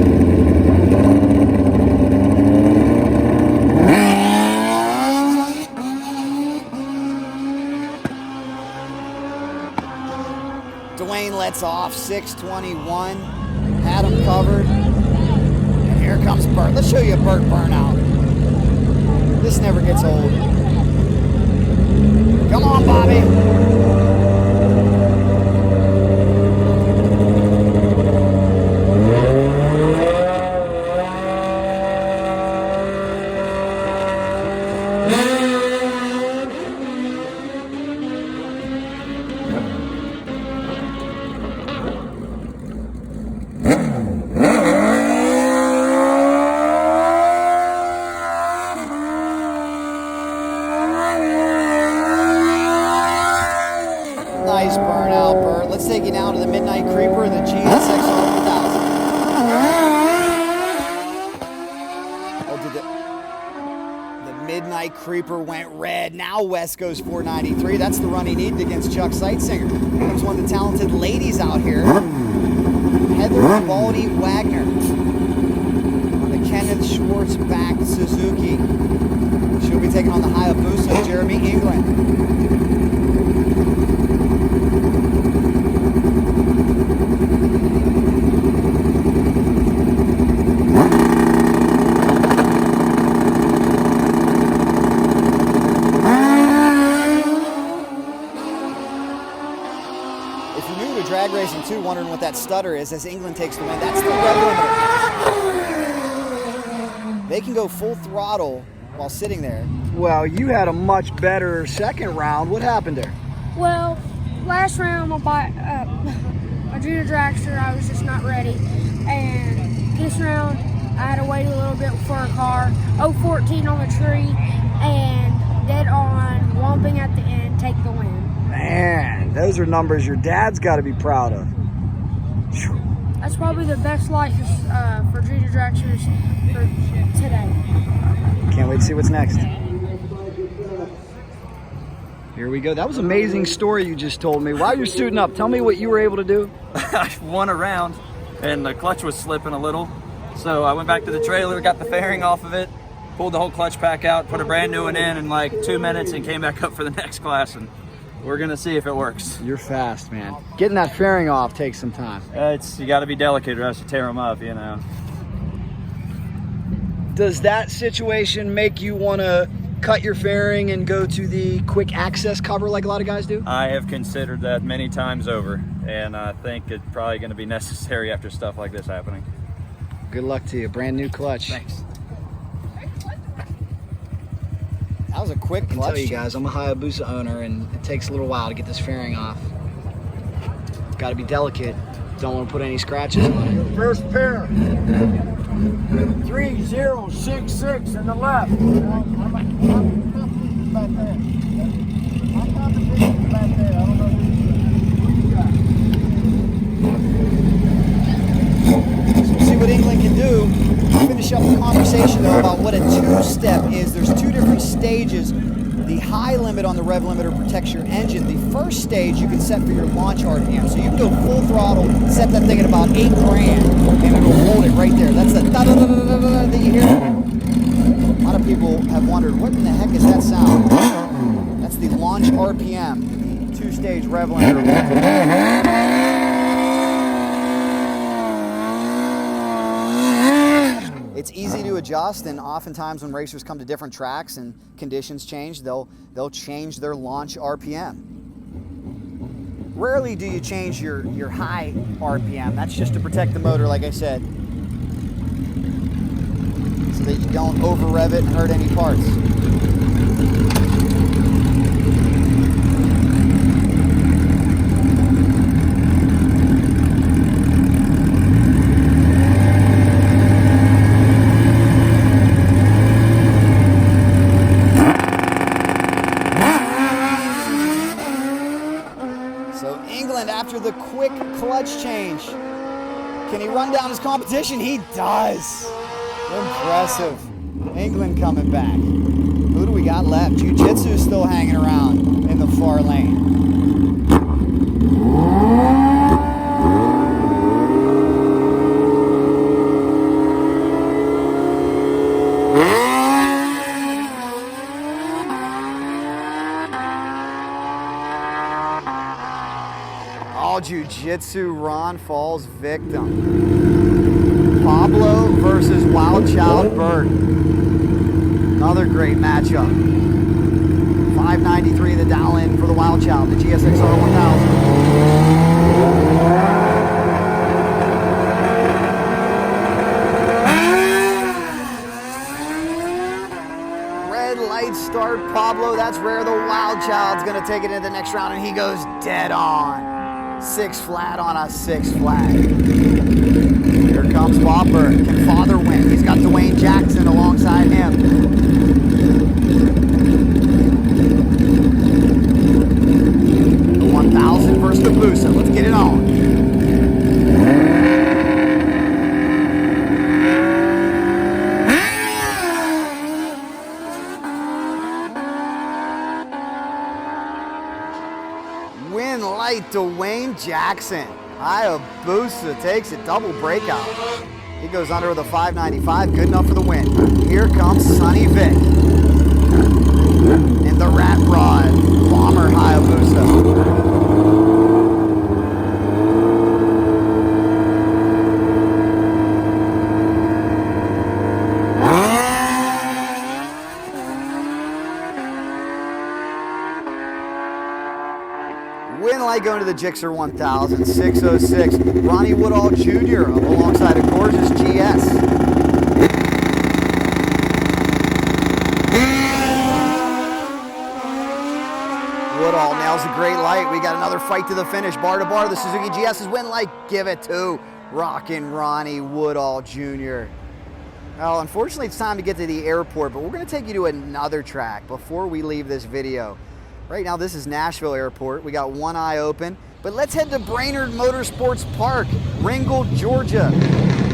Dwayne lets off 621. Had him covered. And here comes Burt. Let's show you a Burt burnout. This never gets old. Come on, Bobby. Oh, did the Midnight Creeper went red. Now Wes goes 493. That's the run he needed against Chuck Seitsinger. Comes one of the talented ladies out here. Heather Baldy Wagner on the Kenneth Schwartz backed Suzuki. She'll be taking on the Hayabusa of Jeremy England. If you're new to drag racing too, wondering what that stutter is as England takes the win, that's the rev limiter. They can go full throttle while sitting there. Well, you had a much better second round. What happened there? Well, last round my junior dragster, I was just not ready. And this round, I had to wait a little bit for a car. 014 on the tree and dead on, whomping at the end, take the win. Man, those are numbers your dad's got to be proud of. That's probably the best light for junior dragsters for today. Can't wait to see what's next. Here we go. That was an amazing story you just told me. While you're suiting up, tell me what you were able to do. I won a round, and the clutch was slipping a little. So I went back to the trailer, got the fairing off of it, pulled the whole clutch pack out, put a brand new one in like 2 minutes, and came back up for the next class. And we're gonna see if it works. You're fast, man. Getting that fairing off takes some time. You got to be delicate, or else you tear them up, you know. Does that situation make you want to cut your fairing and go to the quick access cover like a lot of guys do? I have considered that many times over, and I think it's probably going to be necessary after stuff like this happening. Good luck to you. Brand new clutch. Thanks. That was a quick I can clutch. tell you guys, I'm a Hayabusa owner, and it takes a little while to get this fairing off. Got to be delicate. Don't want to put any scratches on it. First pair. 3066 in the left. We'll see what England can do. Finish up the conversation though about what a two-step is. There's two different stages. The high limit on the rev limiter protects your engine. The first stage you can set for your launch RPM. So you can go full throttle, set that thing at about 8 grand, and it'll hold it right there. That's the da-da-da-da-da-da that you hear. A lot of people have wondered, what in the heck is that sound? That's the launch RPM, two-stage rev limiter. It's easy to adjust, and oftentimes when racers come to different tracks and conditions change, they'll change their launch RPM. Rarely do you change your high RPM. That's just to protect the motor, like I said, so that you don't over rev it and hurt any parts. After the quick clutch change, can he run down his competition? He does. Impressive. England coming back. Who do we got left? Jiu-Jitsu's still hanging around in the far lane. Jiu-Jitsu Ron falls victim. Pablo versus Wild Child Bert. Another great matchup. 593 the dial in for the Wild Child, the GSXR 1000. Red light start Pablo. That's rare. The Wild Child's going to take it into the next round, and he goes dead on. 6 flat on a 6 flat. Here comes Bob Burke. Can father win? He's got Dwayne Jackson alongside him. The 1000 versus the Busa. Let's get it on. right, Dwayne Jackson. Hayabusa takes it, double breakout. He goes under with a 595, good enough for the win. Here comes Sonny Vic in the Rat Rod Bomber Hayabusa. Win light going to the Gixxer 1000, 606. Ronnie Woodall Jr. alongside a gorgeous GS. Woodall nails a great light. We got another fight to the finish. Bar to bar, the Suzuki GS's win light. Give it to rockin' Ronnie Woodall Jr. Well, unfortunately, it's time to get to the airport, but we're going to take you to another track before we leave this video. Right now, this is Nashville Airport. We got one eye open, but let's head to Brainerd Motorsports Park, Ringgold, Georgia.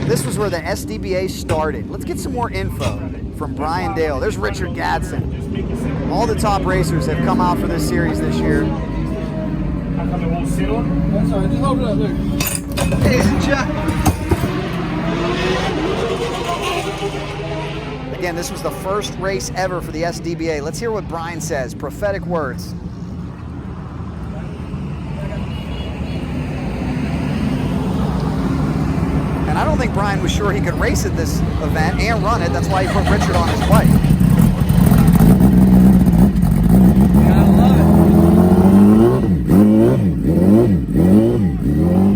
This was where the SDBA started. Let's get some more info from Brian Dale. There's Richard Gadsden. All the top racers have come out for this series this year. How come it won't sit on? That's all right, just hold it up there. Hey, Chuck. Again, this was the first race ever for the SDBA. Let's hear what Brian says. Prophetic words. And I don't think Brian was sure he could race at this event and run it. That's why he put Richard on his bike.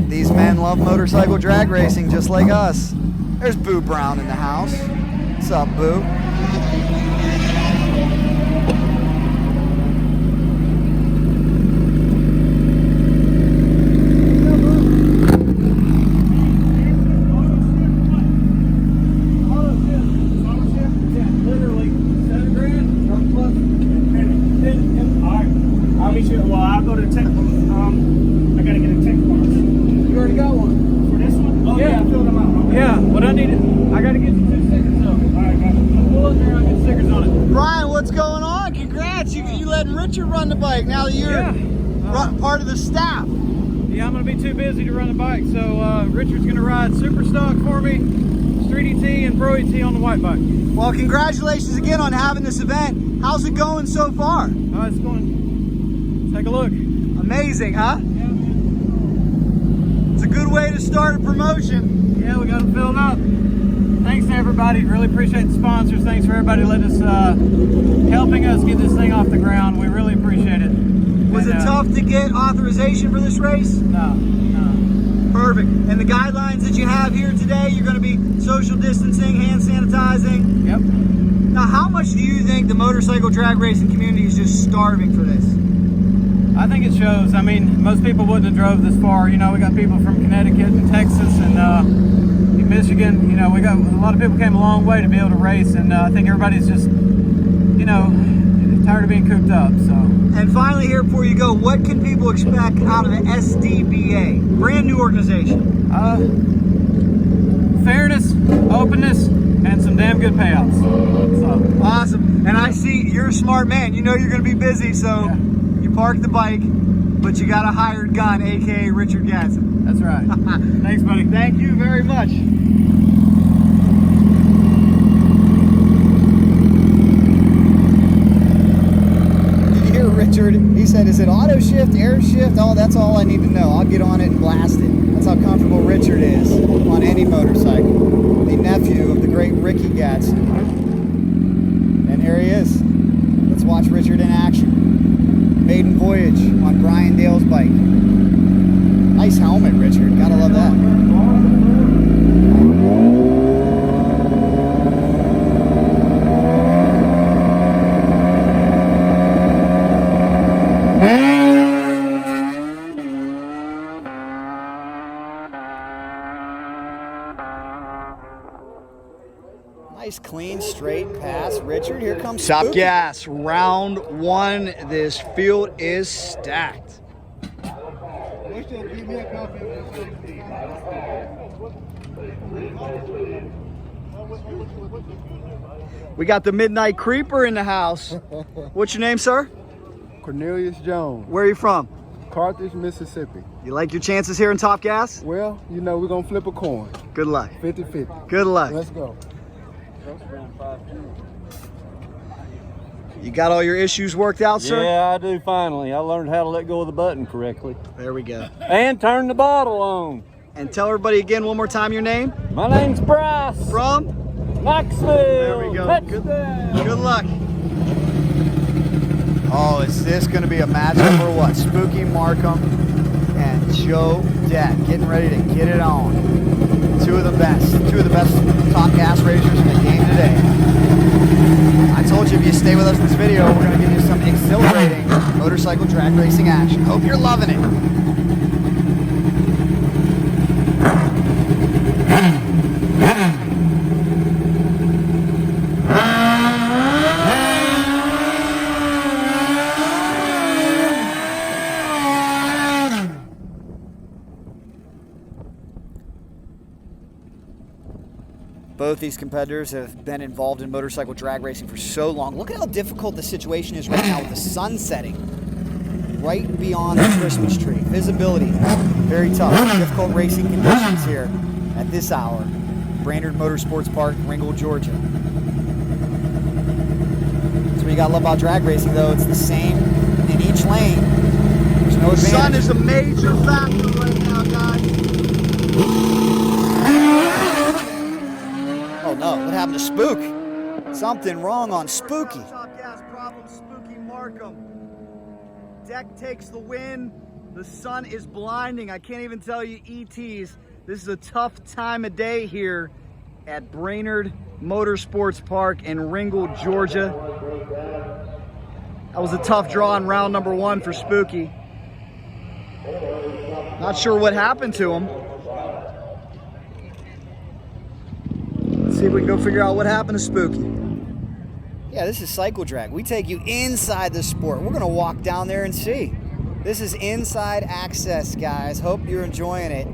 These men love motorcycle drag racing just like us. There's Boo Brown in the house. What's up, Boo? Literally, $7,000, truck plus. I'll meet you. Well, I'll go to the tech. I gotta get a tech box. You already got one for this one? Oh yeah, I filled them out. Okay. Yeah, what I needed, I gotta get you 2 stickers though. All right, got it. Pull in there, I'll get stickers on it. Brian, what's going on? Congrats! You letting Richard run the bike now that you're part of the staff. Yeah, I'm gonna be too busy to run the bike, so Richard's gonna ride Super Stock for me, Street ET and Pro ET on the white bike. Well, congratulations again on having this event. How's it going so far? It's going. Take a look. Amazing, huh? Yeah. It's a good way to start a promotion. Yeah, we got them filled up. Thanks to everybody. Really appreciate the sponsors. Thanks for everybody letting us, helping us get this thing off the ground. We really appreciate it. Was it tough to get authorization for this race? No. Perfect. And the guidelines that you have here today, you're going to be social distancing, hand sanitizing. Yep. Now, how much do you think the motorcycle drag racing community is just starving for this? I think it shows. I mean, most people wouldn't have drove this far. You know, we got people from Connecticut and Texas and Michigan. You know, we got a lot of people came a long way to be able to race, and I think everybody's just, you know, tired of being cooped up. So. And finally, here before you go, what can people expect out of the SDBA? Brand new organization. Fairness, openness, and some damn good payouts. So. Awesome. And I see you're a smart man. You know you're going to be busy, so you park the bike, but you got a hired gun, aka Richard Gadsden. That's right. Thanks, buddy. Thank you very much. Richard, he said, is it auto shift, air shift? Oh, that's all I need to know. I'll get on it and blast it. That's how comfortable Richard is on any motorcycle. The nephew of the great Ricky Gadsden. And here he is. Let's watch Richard in action. Maiden voyage on Brian Dale's bike. Nice helmet, Richard. Gotta love that. Nice, clean, straight pass. Richard, here comes Top Spooky. Gas, round one. This field is stacked. We got the Midnight Creeper in the house. What's your name, sir? Cornelius Jones. Where are you from? Carthage, Mississippi. You like your chances here in Top Gas? Well, you know, we're going to flip a coin. Good luck. 50-50. Good luck. Let's go. You got all your issues worked out, sir? Yeah, I do finally. I learned how to let go of the button correctly. There we go. And turn the bottle on. And tell everybody again one more time your name. My name's Bryce. From? Knoxville. There we go. Good luck. Oh, is this going to be a matchup or what? Spooky Markham and Joe Deck getting ready to get it on. Two of the best Top Gas racers in the game today. I told you if you stay with us in this video, we're going to give you some exhilarating motorcycle drag racing action. Hope you're loving it. Both these competitors have been involved in motorcycle drag racing for so long. Look at how difficult the situation is right now with the sun setting right beyond the Christmas tree. Visibility, very tough. Difficult racing conditions here at this hour. Brainerd Motorsports Park, Ringgold, Georgia. That's what you gotta love about drag racing, though. It's the same in each lane. There's no advantage. The sun is a major factor right now, guys. Oh no, what happened to Spook? Something wrong on Spooky. Top Gas problem, Spooky Markham. Deck takes the win. The sun is blinding. I can't even tell you ETs. This is a tough time of day here at Brainerd Motorsports Park in Ringgold, Georgia. That was a tough draw in round number 1 for Spooky. Not sure what happened to him. See if we can go figure out what happened to Spooky. Yeah, this is Cycledrag. We take you inside the sport. We're gonna walk down there and see. This is inside access, guys. Hope you're enjoying it.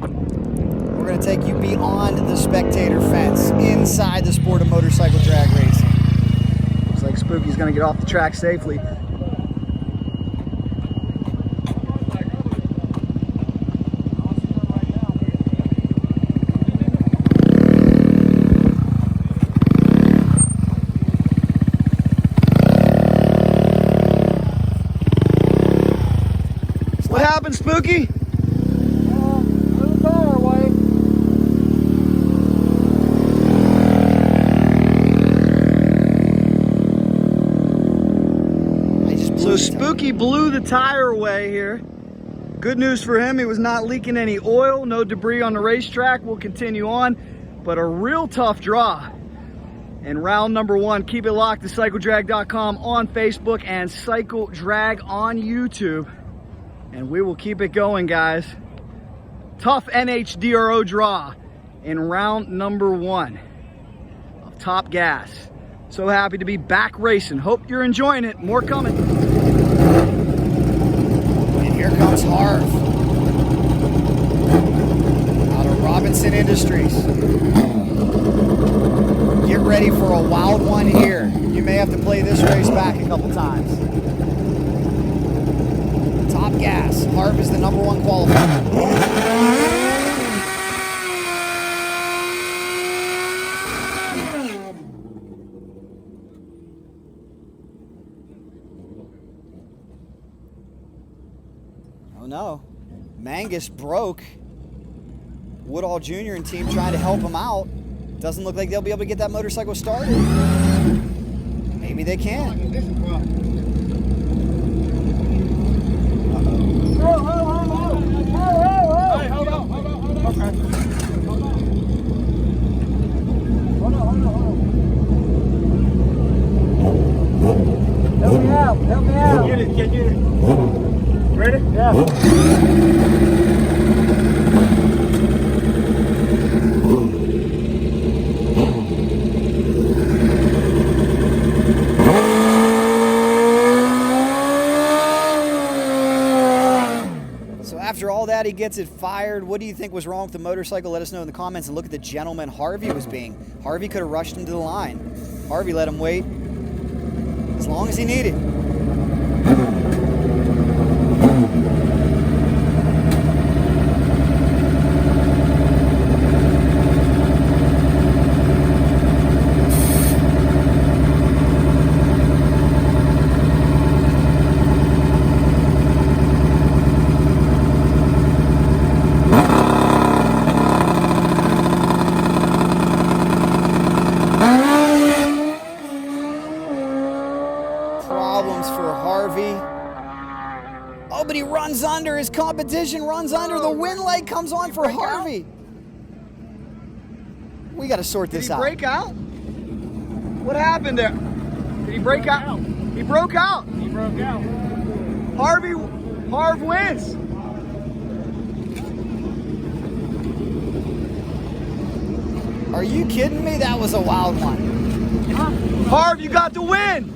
We're gonna take you beyond the spectator fence, inside the sport of motorcycle drag racing. Looks like Spooky's gonna get off the track safely. What happened, Spooky? So Spooky blew the tire away here. Good news for him, he was not leaking any oil, no debris on the racetrack. We'll continue on, but a real tough draw in round number 1. Keep it locked to cycledrag.com on Facebook and Cycledrag on YouTube. And we will keep it going, guys. Tough NHDRO draw in round number 1 of Top Gas. So happy to be back racing. Hope you're enjoying it. More coming. And here comes Harv out of Robinson Industries. Get ready for a wild one here. You may have to play this race back a couple times. Top Gas. Harv is the number 1 qualifier. Oh no, Mangus broke. Woodall Jr. and team trying to help him out. Doesn't look like they'll be able to get that motorcycle started. Maybe they can. Hey, hold on. Okay. Hold on. Help me out. Get it. Ready? Yeah. After all that, he gets it fired. What do you think was wrong with the motorcycle? Let us know in the comments, and look at the gentleman Harvey was being. Harvey could have rushed him to the line. Harvey let him wait as long as he needed. Harvey. Oh, but he runs under. His competition runs under. The wind light comes on for Harvey. We got to sort this out. Did he break out? What happened there? Did he break out? He broke out. He broke out. Harv wins. Are you kidding me? That was a wild one. Harv, you got the win.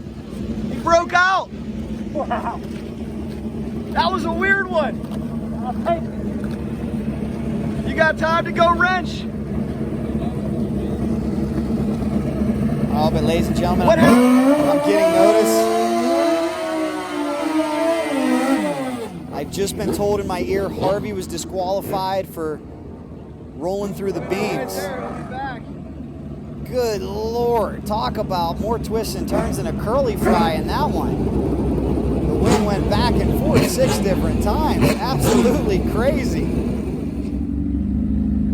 He broke out. Wow. That was a weird one. I'll take it. You got time to go wrench. Oh, but ladies and gentlemen, I'm getting notice. I've just been told in my ear Harvey was disqualified for rolling through the beams. Good Lord, talk about more twists and turns than a curly fry in that one. The wind went back and forth 6 different times. Absolutely crazy.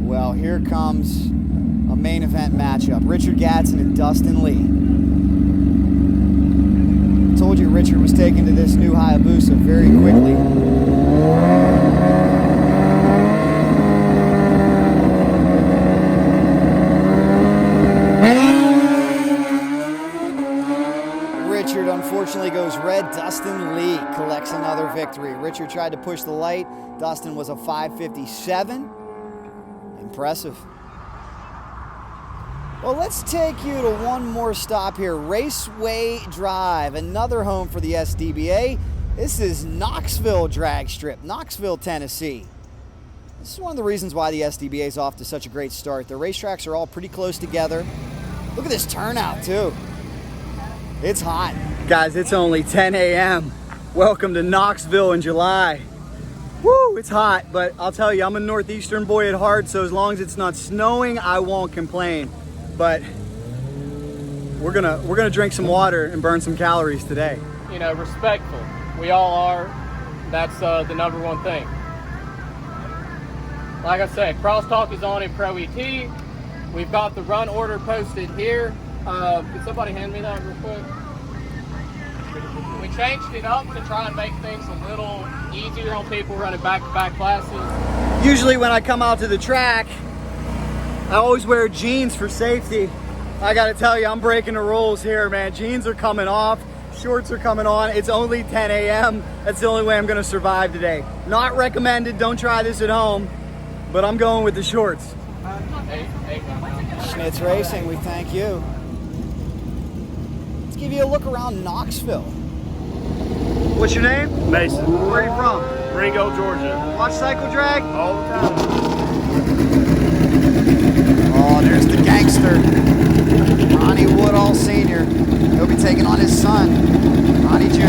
Well, here comes a main event matchup. Richard Gadsden and Dustin Lee. I told you Richard was taken to this new Hayabusa very quickly. Richard unfortunately goes red. Dustin Lee collects another victory. Richard tried to push the light. Dustin was a 5:57. Impressive. Well, let's take you to one more stop here. Raceway Drive, another home for the SDBA. This is Knoxville Drag Strip, Knoxville, Tennessee. This is one of the reasons why the SDBA is off to such a great start. The racetracks are all pretty close together. Look at this turnout, too. It's hot. Guys, it's only 10 a.m. Welcome to Knoxville in July. Woo, it's hot, but I'll tell you, I'm a Northeastern boy at heart, so as long as it's not snowing, I won't complain. But we're gonna drink some water and burn some calories today. You know, respectful. We all are. That's the number one thing. Like I said, crosstalk is on in Pro ET. We've got the run order posted here. Could somebody hand me that real quick? We changed it up to try and make things a little easier on people running back-to-back classes. Usually when I come out to the track, I always wear jeans for safety. I gotta tell you, I'm breaking the rules here, man. Jeans are coming off, shorts are coming on. It's only 10 a.m. That's the only way I'm gonna survive today. Not recommended, don't try this at home, but I'm going with the shorts. Schnitz Racing, we thank you. Let's give you a look around Knoxville. What's your name? Mason. Where are you from? Ringo, Georgia. Watch Cycledrag? All the time. Oh, there's the gangster. Ronnie Woodall Sr. He'll be taking on his son, Ronnie Jr.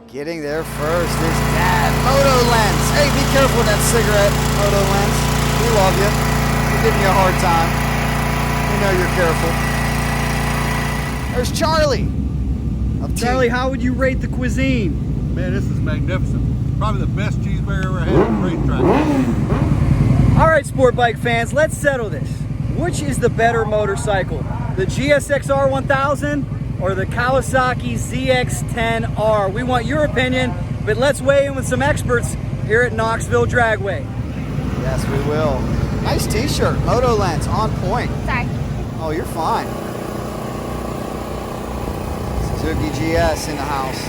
Getting there first is Dad, Moto Lens. Hey, be careful with that cigarette, Moto Lens. We love you. We're giving you a hard time. We know you're careful. There's Charlie. Charlie, how would you rate the cuisine? Man, this is magnificent. Probably the best cheeseburger I ever had on the racetrack. All right, sport bike fans, let's settle this. Which is the better motorcycle? The GSXR 1000 or the Kawasaki ZX10R? We want your opinion, but let's weigh in with some experts here at Knoxville Dragway. Yes, we will. Nice t-shirt, Moto Lens, on point. Sorry. Oh, you're fine. Suzuki GS in the house.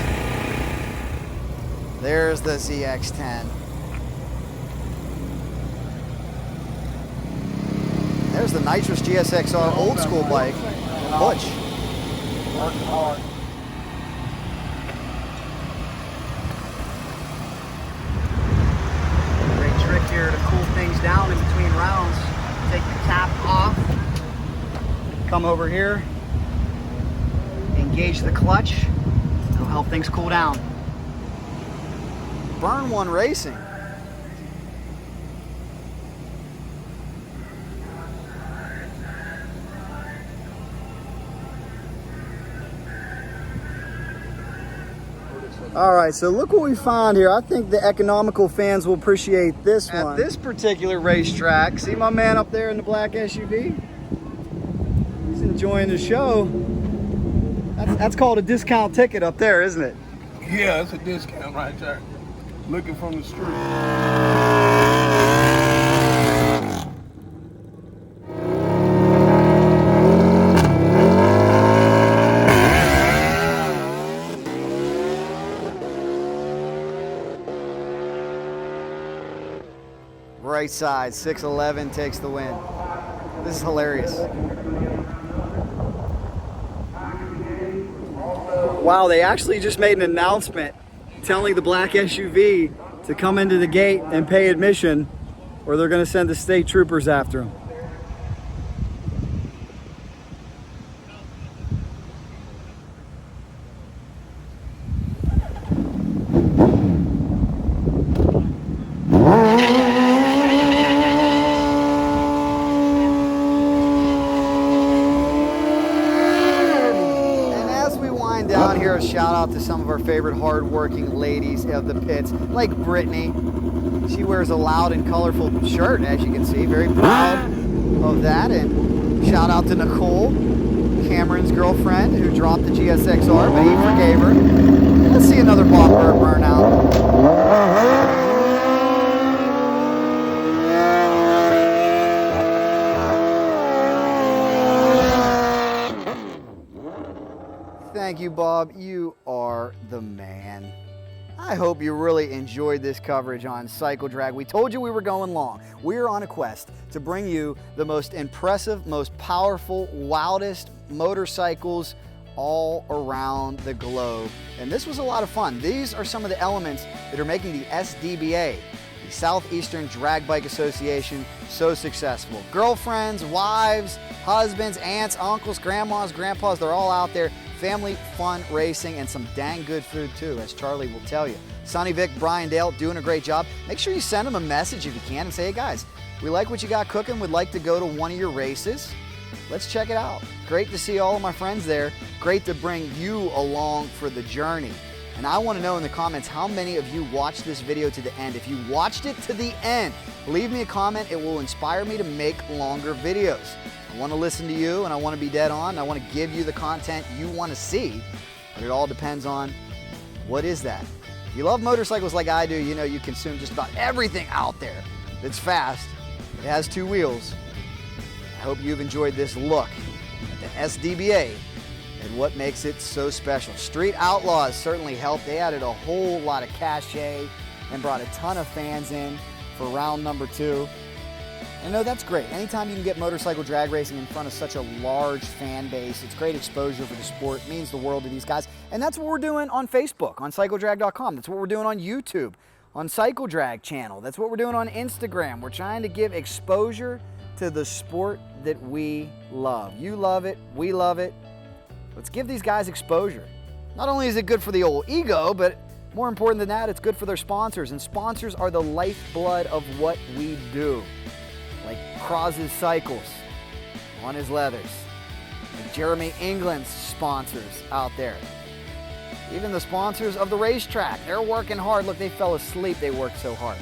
There's the ZX10. There's the nitrous GSXR old school bike. Butch. Working hard. Great trick here to cool things down in between rounds. Take the cap off. Come over here. Engage the clutch. It'll help things cool down. Burn One Racing. All right, so look what we found here. I think the economical fans will appreciate this one. At this particular racetrack, see my man up there in the black SUV? He's enjoying the show. That's called a discount ticket up there, isn't it? Yeah, it's a discount right there. Looking from the street. Right side, 611 takes the win. This is hilarious. Wow, they actually just made an announcement telling the black SUV to come into the gate and pay admission, or they're going to send the state troopers after him. Down here, a shout out to some of our favorite hard-working ladies of the pits, like Brittany. She wears a loud and colorful shirt, as you can see. Very proud of that. And shout out to Nicole, Cameron's girlfriend, who dropped the GSXR, but he forgave her. Let's see another Bob Burr burnout. Thank you, Bob. You are the man. I hope you really enjoyed this coverage on Cycledrag. We told you we were going long. We're on a quest to bring you the most impressive, most powerful, wildest motorcycles all around the globe. And this was a lot of fun. These are some of the elements that are making the SDBA, the Southeastern Drag Bike Association, so successful. Girlfriends, wives, husbands, aunts, uncles, grandmas, grandpas, they're all out there. Family, fun, racing, and some dang good food too, as Charlie will tell you. Sonny Vic, Brian Dale, doing a great job. Make sure you send them a message if you can and say, hey guys, we like what you got cooking. Would like to go to one of your races. Let's check it out. Great to see all of my friends there. Great to bring you along for the journey. And I want to know in the comments how many of you watched this video to the end. If you watched it to the end, leave me a comment. It will inspire me to make longer videos. I want to listen to you and I want to be dead on. I want to give you the content you want to see, but it all depends on what is that. If you love motorcycles like I do, you know you consume just about everything out there that's fast. It has two wheels. I hope you've enjoyed this look at the SDBA and what makes it so special. Street Outlaws certainly helped. They added a whole lot of cachet and brought a ton of fans in for round number 2. And no, that's great. Anytime you can get motorcycle drag racing in front of such a large fan base, it's great exposure for the sport. It means the world to these guys. And that's what we're doing on Facebook, on cycledrag.com. That's what we're doing on YouTube, on Cycledrag channel. That's what we're doing on Instagram. We're trying to give exposure to the sport that we love. You love it, we love it. Let's give these guys exposure. Not only is it good for the old ego, but more important than that, it's good for their sponsors. And sponsors are the lifeblood of what we do. Like Cross's Cycles on his leathers, like Jeremy England's sponsors out there. Even the sponsors of the racetrack, they're working hard. Look, they fell asleep, they worked so hard.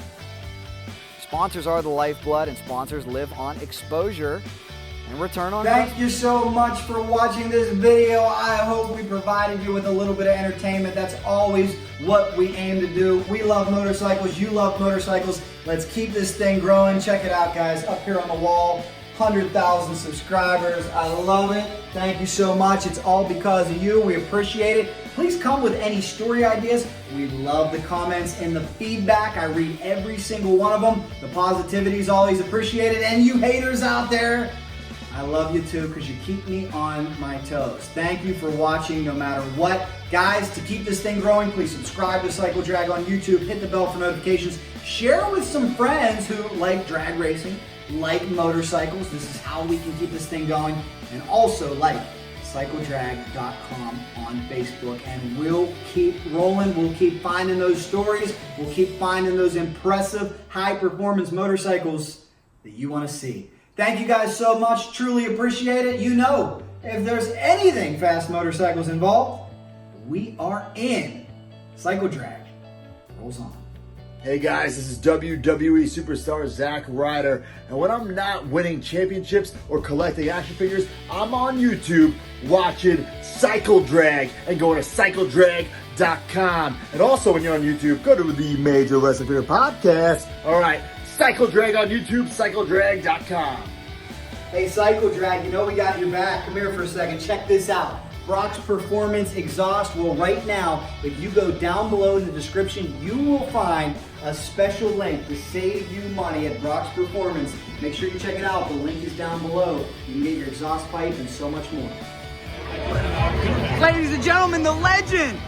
Sponsors are the lifeblood, and sponsors live on exposure and return on investment. Thank you so much for watching this video. I hope we provided you with a little bit of entertainment. That's always what we aim to do. We love motorcycles, you love motorcycles. Let's keep this thing growing. Check it out, guys, up here on the wall. 100,000 subscribers. I love it. Thank you so much. It's all because of you. We appreciate it. Please come with any story ideas. We love the comments and the feedback. I read every single one of them. The positivity is always appreciated. And you haters out there, I love you too, because you keep me on my toes. Thank you for watching no matter what. Guys, to keep this thing growing, please subscribe to Cycledrag on YouTube, hit the bell for notifications, share with some friends who like drag racing, like motorcycles. This is how we can keep this thing going. And also like Cycledrag.com on Facebook. And we'll keep rolling. We'll keep finding those stories. We'll keep finding those impressive high-performance motorcycles that you want to see. Thank you guys so much. Truly appreciate it. You know, if there's anything fast motorcycles involved, we are in. Cycledrag rolls on. Hey guys, this is WWE superstar Zack Ryder, and when I'm not winning championships or collecting action figures, I'm on YouTube watching Cycledrag and going to Cycledrag.com. And also when you're on YouTube, go to the Major Wrestling Figure Podcast. All right, Cycledrag on YouTube, Cycledrag.com. Hey Cycledrag, you know we got your back. Come here for a second. Check this out. Brock's Performance Exhaust. Well, right now, if you go down below in the description, you will find a special link to save you money at Brock's Performance. Make sure you check it out. The link is down below. You can get your exhaust pipe and so much more. Ladies and gentlemen, the legend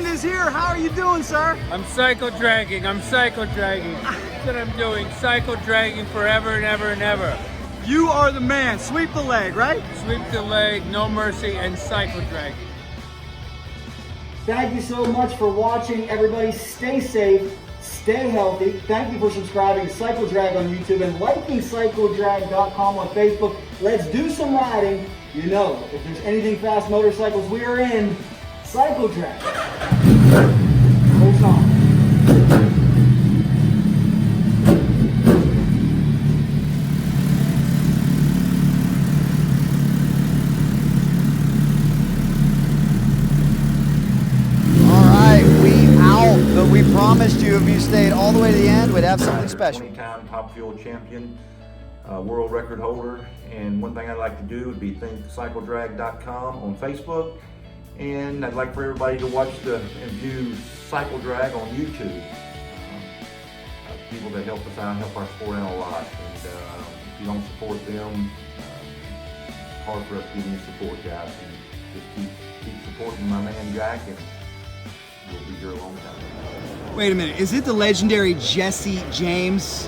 is here. How are you doing, sir? I'm cycle dragging. That's what I'm doing. Cycle dragging forever and ever and ever. You are the man. Sweep the leg, right? Sweep the leg, no mercy, and cycle dragging. Thank you so much for watching. Everybody stay safe, stay healthy. Thank you for subscribing to Cycledrag on YouTube and liking Cycledrag.com on Facebook. Let's do some riding. You know, if there's anything fast motorcycles, we are in Cycledrag. Rolls on. But we promised you if you stayed all the way to the end, we'd have something special. 20-time Top Fuel champion, world record holder, and one thing I'd like to do would be thank Cycledrag.com on Facebook, and I'd like for everybody to watch and view Cycledrag on YouTube. People that help us out, help our sport out a lot, and if you don't support them, it's hard for us to give you support, guys, and just keep supporting my man Jack, and we'll be here a long time. Wait a minute, is it the legendary Jesse James?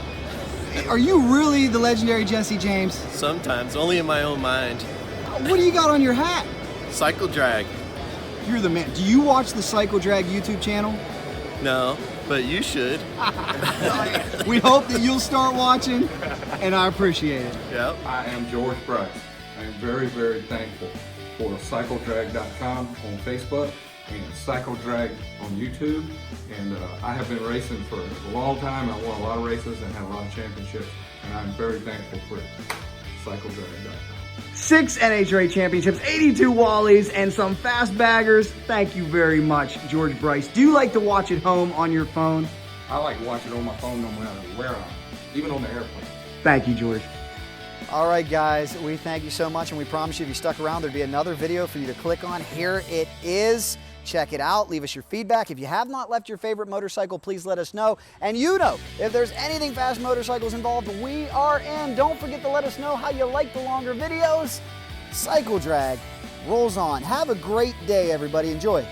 Are you really the legendary Jesse James? Sometimes, only in my own mind. What do you got on your hat? Cycledrag. You're the man. Do you watch the Cycledrag YouTube channel? No, but you should. We hope that you'll start watching, and I appreciate it. Yep. I am George Bryce. I am very, very thankful for Cycledrag.com on Facebook and Cycledrag on YouTube, and I have been racing for a long time. I won a lot of races and had a lot of championships, and I'm very thankful for Cycledrag.com. 6 NHRA championships, 82 Wallies, and some fast baggers. Thank you very much, George Bryce. Do you like to watch at home on your phone? I like to watch it on my phone no matter where I'm, even on the airplane. Thank you, George. All right, guys, we thank you so much, and we promise you if you stuck around, there'd be another video for you to click on. Here it is. Check it out. Leave us your feedback. If you have not left your favorite motorcycle, please let us know. And you know, if there's anything fast motorcycles involved, we are in. Don't forget to let us know how you like the longer videos. Cycledrag rolls on. Have a great day, everybody. Enjoy.